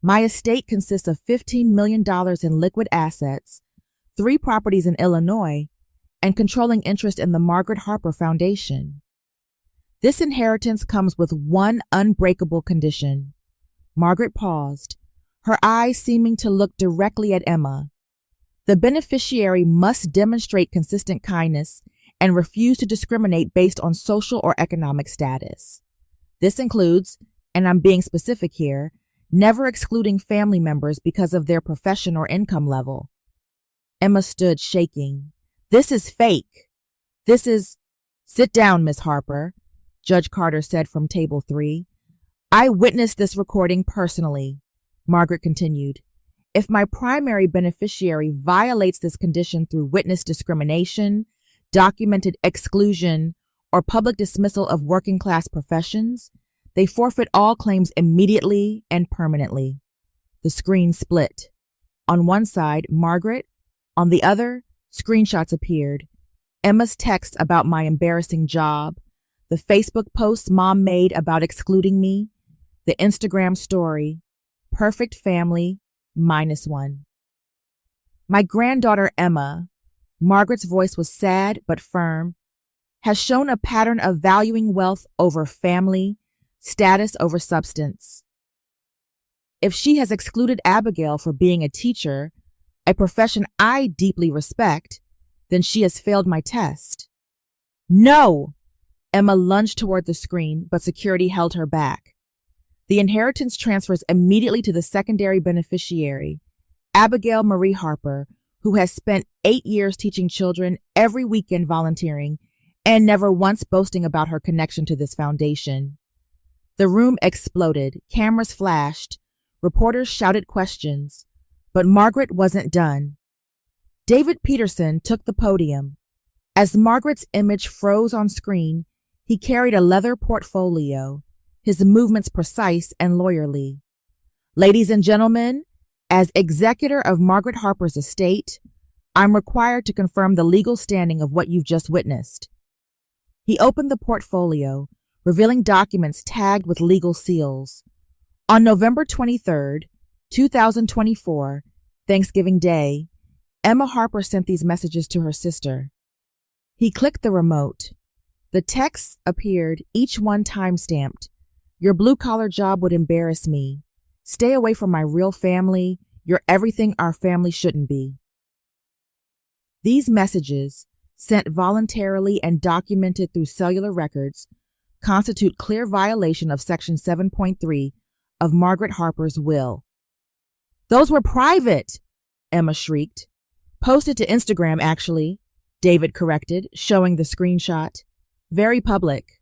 My estate consists of $15 million in liquid assets, 3 properties in Illinois, and controlling interest in the Margaret Harper Foundation. This inheritance comes with one unbreakable condition. Margaret paused, her eyes seeming to look directly at Emma. The beneficiary must demonstrate consistent kindness and refuse to discriminate based on social or economic status. This includes, and I'm being specific here, never excluding family members because of their profession or income level. Emma stood shaking. This is fake. This is... Sit down, Miss Harper, Judge Carter said from table 3. I witnessed this recording personally, Margaret continued. If my primary beneficiary violates this condition through witness discrimination, documented exclusion, or public dismissal of working-class professions, they forfeit all claims immediately and permanently. The screen split. On one side, Margaret. On the other, screenshots appeared. Emma's text about my embarrassing job, the Facebook posts Mom made about excluding me, the Instagram story, perfect family, -1. My granddaughter Emma, Margaret's voice was sad but firm, has shown a pattern of valuing wealth over family, status over substance. If she has excluded Abigail for being a teacher, a profession I deeply respect, then she has failed my test. No! Emma lunged toward the screen, but security held her back. The inheritance transfers immediately to the secondary beneficiary, Abigail Marie Harper, who has spent 8 years teaching children, every weekend volunteering, and never once boasting about her connection to this foundation. The room exploded, cameras flashed, reporters shouted questions, but Margaret wasn't done. David Peterson took the podium. As Margaret's image froze on screen, he carried a leather portfolio, his movements precise and lawyerly. Ladies and gentlemen, as executor of Margaret Harper's estate, I'm required to confirm the legal standing of what you've just witnessed. He opened the portfolio, revealing documents tagged with legal seals. On November 23, 2024, Thanksgiving Day, Emma Harper sent these messages to her sister. He clicked the remote. The texts appeared, each one time-stamped. Your blue-collar job would embarrass me. Stay away from my real family. You're everything our family shouldn't be. These messages, sent voluntarily and documented through cellular records, constitute clear violation of Section 7.3 of Margaret Harper's will. Those were private, Emma shrieked. Posted to Instagram, actually, David corrected, showing the screenshot. Very public.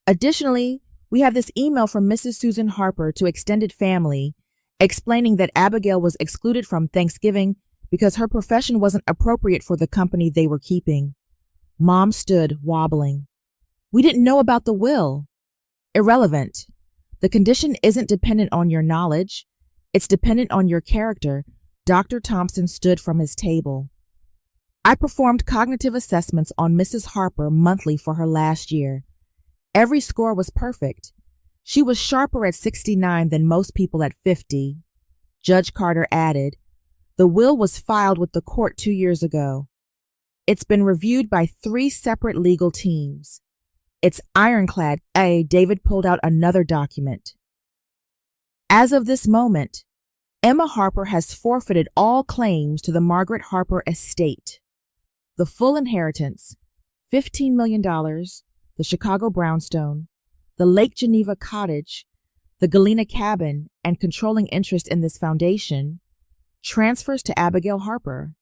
Additionally, we have this email from Mrs. Susan Harper to extended family explaining that Abigail was excluded from Thanksgiving because her profession wasn't appropriate for the company they were keeping. Mom stood, wobbling. We didn't know about the will. Irrelevant. The condition isn't dependent on your knowledge. It's dependent on your character. Dr. Thompson stood from his table. I performed cognitive assessments on Mrs. Harper monthly for her last year. Every score was perfect. She was sharper at 69 than most people at 50. Judge Carter added, the will was filed with the court 2 years ago. It's been reviewed by 3 separate legal teams. It's ironclad. David pulled out another document. As of this moment, Emma Harper has forfeited all claims to the Margaret Harper estate. The full inheritance, $15 million, the Chicago brownstone, the Lake Geneva cottage, the Galena cabin, and controlling interest in this foundation, transfers to Abigail Harper.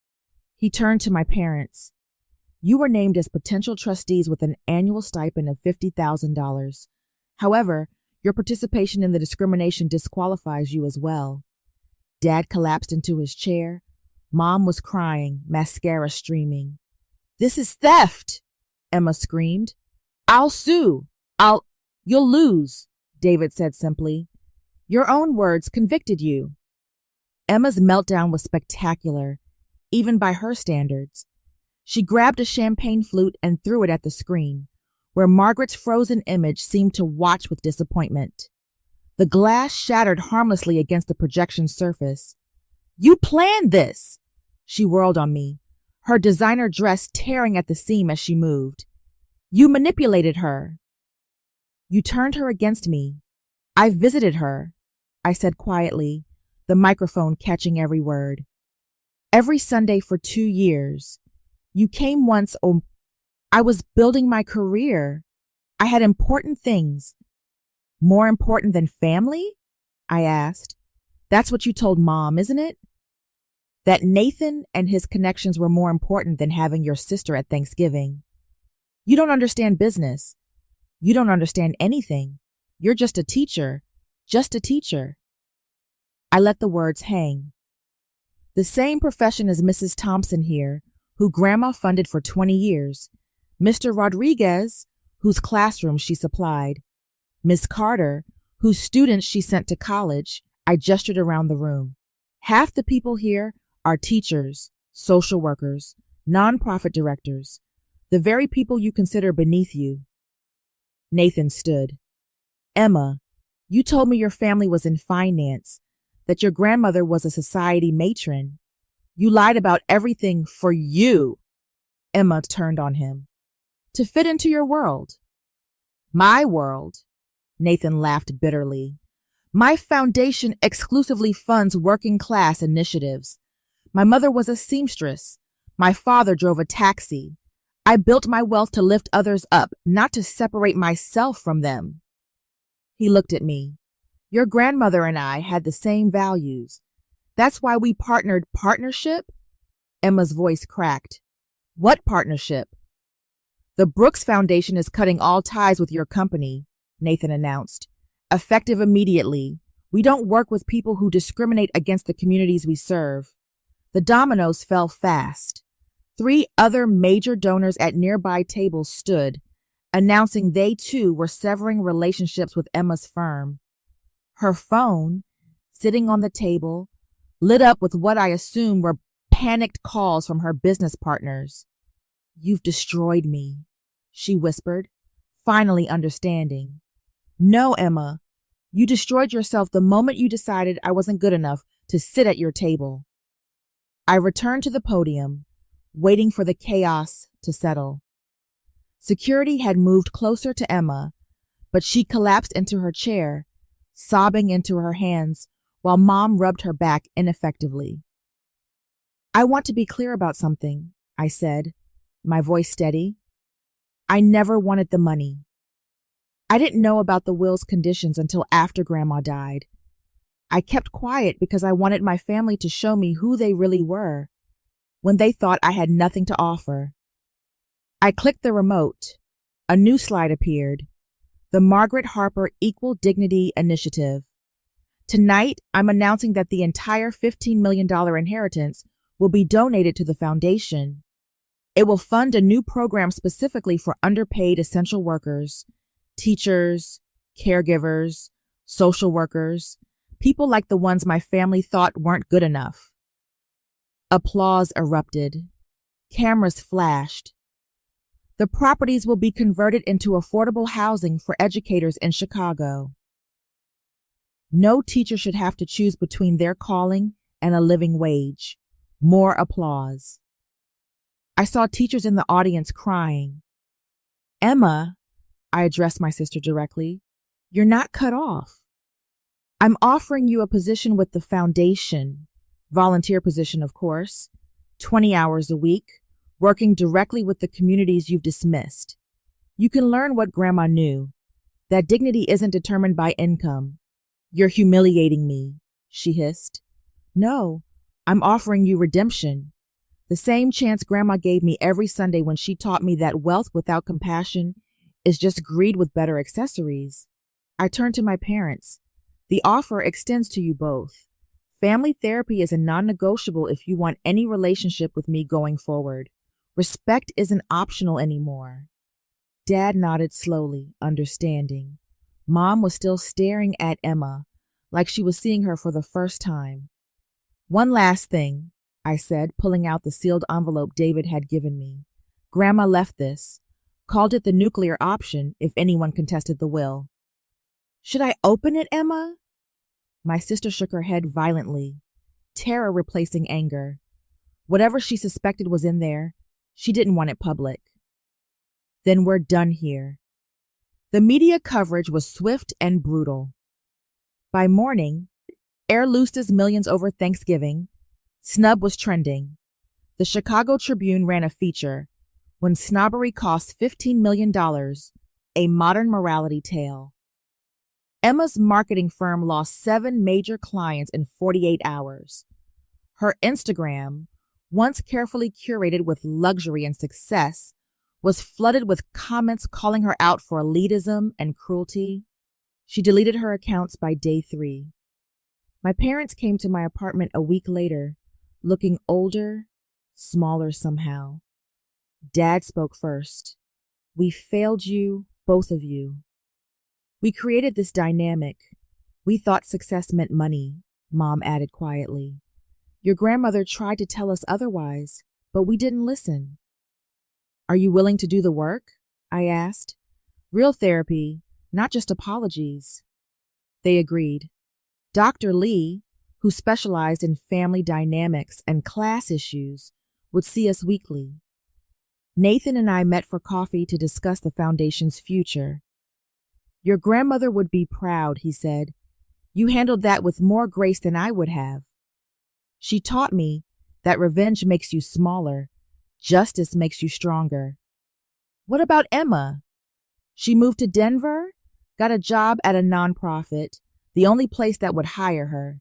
He turned to my parents. You were named as potential trustees with an annual stipend of $50,000. However, your participation in the discrimination disqualifies you as well. Dad collapsed into his chair. Mom was crying, mascara streaming. This is theft, Emma screamed. I'll sue. You'll lose, David said simply. Your own words convicted you. Emma's meltdown was spectacular, even by her standards. She grabbed a champagne flute and threw it at the screen, where Margaret's frozen image seemed to watch with disappointment. The glass shattered harmlessly against the projection surface. You planned this! She whirled on me, her designer dress tearing at the seam as she moved. You manipulated her. You turned her against me. I visited her, I said quietly, the microphone catching every word. Every Sunday for 2 years. You came once. I was building my career. I had important things. More important than family? I asked. That's what you told Mom, isn't it? That Nathan and his connections were more important than having your sister at Thanksgiving. You don't understand business. You don't understand anything. You're just a teacher. Just a teacher. I let the words hang. The same profession as Mrs. Thompson here, who Grandma funded for 20 years, Mr. Rodriguez, whose classroom she supplied, Miss Carter, whose students she sent to college. I gestured around the room. Half the people here are teachers, social workers, nonprofit directors, the very people you consider beneath you. Nathan stood. Emma, you told me your family was in finance, that your grandmother was a society matron. You lied about everything for you. Emma turned on him. To fit into your world. My world. Nathan laughed bitterly. My foundation exclusively funds working class initiatives. My mother was a seamstress. My father drove a taxi. I built my wealth to lift others up, not to separate myself from them. He looked at me. Your grandmother and I had the same values. That's why we partnered. Partnership? Emma's voice cracked. What partnership? The Brooks Foundation is cutting all ties with your company, Nathan announced. Effective immediately. We don't work with people who discriminate against the communities we serve. The dominoes fell fast. 3 other major donors at nearby tables stood, announcing they too were severing relationships with Emma's firm. Her phone, sitting on the table, lit up with what I assume were panicked calls from her business partners. You've destroyed me, she whispered, finally understanding. No, Emma, you destroyed yourself the moment you decided I wasn't good enough to sit at your table. I returned to the podium, waiting for the chaos to settle. Security had moved closer to Emma, but she collapsed into her chair, sobbing into her hands while Mom rubbed her back ineffectively. I want to be clear about something, I said, my voice steady. I never wanted the money. I didn't know about the will's conditions until after Grandma died. I kept quiet because I wanted my family to show me who they really were when they thought I had nothing to offer. I clicked the remote. A new slide appeared. The Margaret Harper Equal Dignity Initiative. Tonight, I'm announcing that the entire $15 million inheritance will be donated to the foundation. It will fund a new program specifically for underpaid essential workers, teachers, caregivers, social workers, people like the ones my family thought weren't good enough. Applause erupted. Cameras flashed. The properties will be converted into affordable housing for educators in Chicago. No teacher should have to choose between their calling and a living wage. More applause. I saw teachers in the audience crying. Emma, I addressed my sister directly, you're not cut off. I'm offering you a position with the foundation, volunteer position, of course, 20 hours a week, working directly with the communities you've dismissed. You can learn what Grandma knew, that dignity isn't determined by income. You're humiliating me, she hissed. No, I'm offering you redemption. The same chance Grandma gave me every Sunday when she taught me that wealth without compassion is just greed with better accessories. I turned to my parents. The offer extends to you both. Family therapy is a non-negotiable if you want any relationship with me going forward. Respect isn't optional anymore. Dad nodded slowly, understanding. Mom was still staring at Emma, like she was seeing her for the first time. One last thing, I said, pulling out the sealed envelope David had given me. Grandma left this, called it the nuclear option if anyone contested the will. Should I open it, Emma? My sister shook her head violently, terror replacing anger. Whatever she suspected was in there, she didn't want it public. Then we're done here. The media coverage was swift and brutal. By morning, Air loosed his millions over Thanksgiving. Snub was trending. The Chicago Tribune ran a feature, When Snobbery Costs $15 million, a Modern Morality Tale. Emma's marketing firm lost 7 major clients in 48 hours. Her Instagram, once carefully curated with luxury and success, was flooded with comments calling her out for elitism and cruelty. She deleted her accounts by day 3. My parents came to my apartment a week later, looking older, smaller somehow. Dad spoke first. We failed you, both of you. We created this dynamic. We thought success meant money, Mom added quietly. Your grandmother tried to tell us otherwise, but we didn't listen. Are you willing to do the work? I asked. Real therapy, not just apologies. They agreed. Dr. Lee, who specialized in family dynamics and class issues, would see us weekly. Nathan and I met for coffee to discuss the foundation's future. Your grandmother would be proud, he said. You handled that with more grace than I would have. She taught me that revenge makes you smaller, justice makes you stronger. What about Emma? She moved to Denver, got a job at a nonprofit, the only place that would hire her.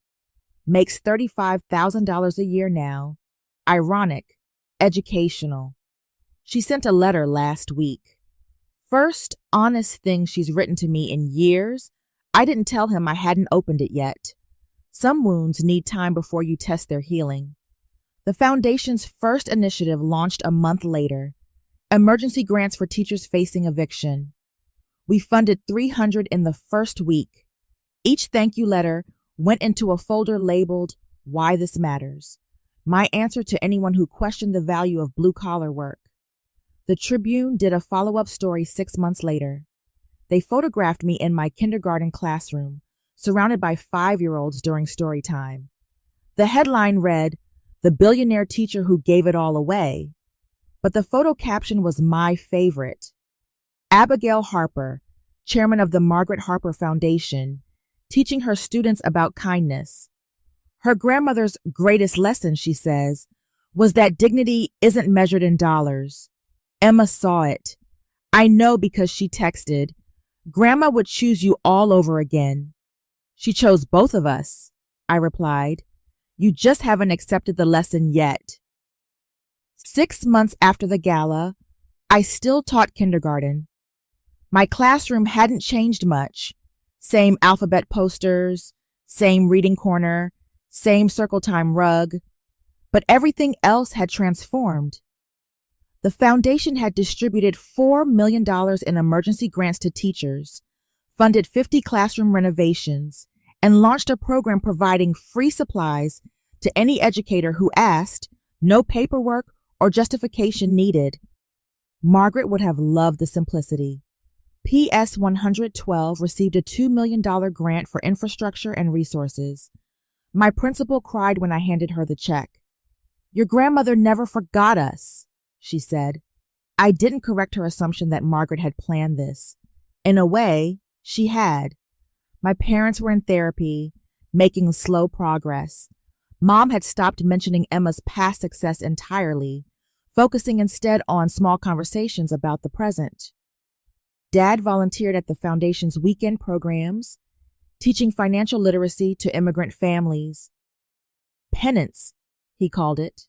Makes $35,000 a year now. Ironic, educational. She sent a letter last week. First honest thing she's written to me in years. I didn't tell him I hadn't opened it yet. Some wounds need time before you test their healing. The foundation's first initiative launched a month later. Emergency grants for teachers facing eviction. We funded 300 in the first week. Each thank you letter went into a folder labeled, Why This Matters. My answer to anyone who questioned the value of blue-collar work. The Tribune did a follow-up story 6 months later. They photographed me in my kindergarten classroom, surrounded by 5-year-olds during story time. The headline read, The Billionaire Teacher Who Gave It All Away. But the photo caption was my favorite. Abigail Harper, chairman of the Margaret Harper Foundation, teaching her students about kindness. Her grandmother's greatest lesson, she says, was that dignity isn't measured in dollars. Emma saw it. I know because she texted, Grandma would choose you all over again. She chose both of us, I replied. You just haven't accepted the lesson yet. 6 months after the gala, I still taught kindergarten. My classroom hadn't changed much. Same alphabet posters, same reading corner, same circle time rug, but everything else had transformed. The foundation had distributed $4 million in emergency grants to teachers, funded 50 classroom renovations, and launched a program providing free supplies to any educator who asked, no paperwork or justification needed. Margaret would have loved the simplicity. PS 112 received a $2 million grant for infrastructure and resources. My principal cried when I handed her the check. Your grandmother never forgot us, she said. I didn't correct her assumption that Margaret had planned this. In a way, she had. My parents were in therapy, making slow progress. Mom had stopped mentioning Emma's past success entirely, focusing instead on small conversations about the present. Dad volunteered at the foundation's weekend programs, teaching financial literacy to immigrant families. Penance, he called it.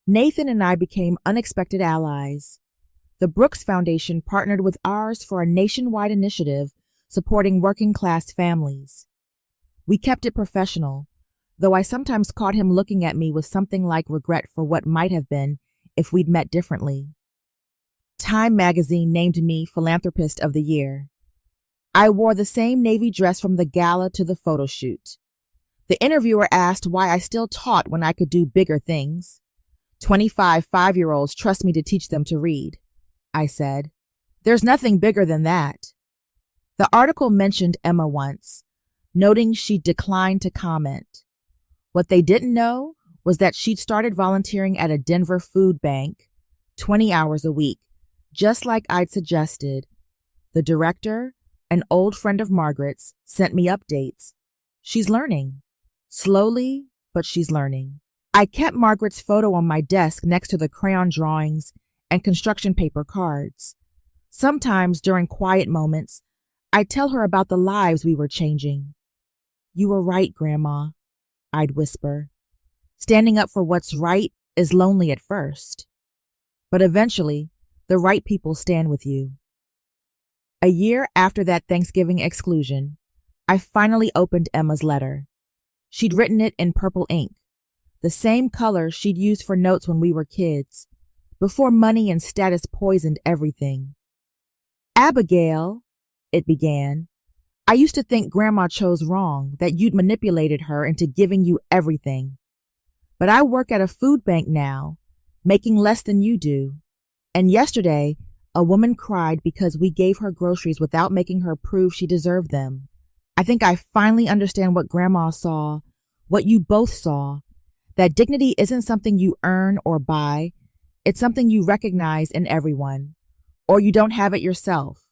Nathan and I became unexpected allies. The Brooks Foundation partnered with ours for a nationwide initiative supporting working-class families. We kept it professional, though I sometimes caught him looking at me with something like regret for what might have been if we'd met differently. Time magazine named me Philanthropist of the Year. I wore the same navy dress from the gala to the photo shoot. The interviewer asked why I still taught when I could do bigger things. 25 5-year-olds trust me to teach them to read, I said. There's nothing bigger than that. The article mentioned Emma once, noting she declined to comment. What they didn't know was that she'd started volunteering at a Denver food bank, 20 hours a week, just like I'd suggested. The director, an old friend of Margaret's, sent me updates. She's learning. Slowly, but she's learning. I kept Margaret's photo on my desk next to the crayon drawings and construction paper cards. Sometimes during quiet moments, I'd tell her about the lives we were changing. You were right, Grandma, I'd whisper. Standing up for what's right is lonely at first. But eventually, the right people stand with you. A year after that Thanksgiving exclusion, I finally opened Emma's letter. She'd written it in purple ink, the same color she'd used for notes when we were kids, before money and status poisoned everything. Abigail, it began, I used to think Grandma chose wrong, that you'd manipulated her into giving you everything. But I work at a food bank now, making less than you do. And yesterday, a woman cried because we gave her groceries without making her prove she deserved them. I think I finally understand what Grandma saw, what you both saw, that dignity isn't something you earn or buy, it's something you recognize in everyone, or you don't have it yourself.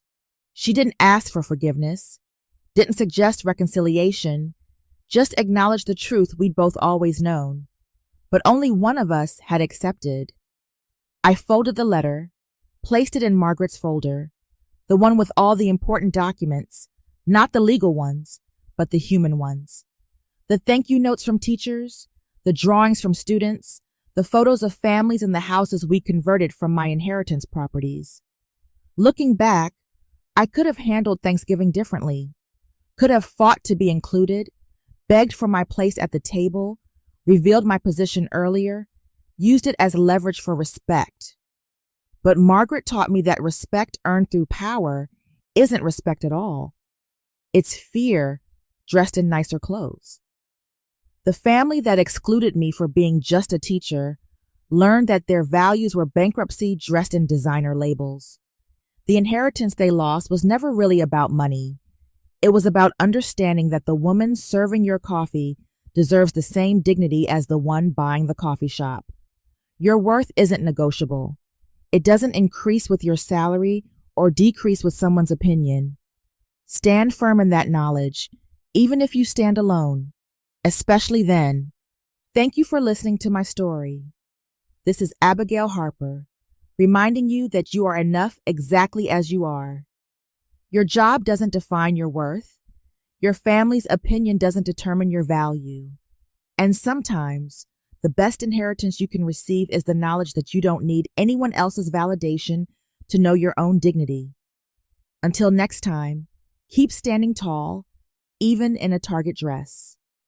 She didn't ask for forgiveness, didn't suggest reconciliation, just acknowledged the truth we'd both always known, but only one of us had accepted. I folded the letter, placed it in Margaret's folder, the one with all the important documents, not the legal ones, but the human ones. The thank you notes from teachers, the drawings from students, the photos of families in the houses we converted from my inheritance properties. Looking back, I could have handled Thanksgiving differently, could have fought to be included, begged for my place at the table, revealed my position earlier, used it as leverage for respect. But Margaret taught me that respect earned through power isn't respect at all. It's fear dressed in nicer clothes. The family that excluded me for being just a teacher learned that their values were bankruptcy dressed in designer labels. The inheritance they lost was never really about money. It was about understanding that the woman serving your coffee deserves the same dignity as the one buying the coffee shop. Your worth isn't negotiable. It doesn't increase with your salary or decrease with someone's opinion. Stand firm in that knowledge, even if you stand alone, especially then. Thank you for listening to my story. This is Abigail Harper, reminding you that you are enough exactly as you are. Your job doesn't define your worth. Your family's opinion doesn't determine your value. And sometimes, the best inheritance you can receive is the knowledge that you don't need anyone else's validation to know your own dignity. Until next time, keep standing tall, even in a Target dress.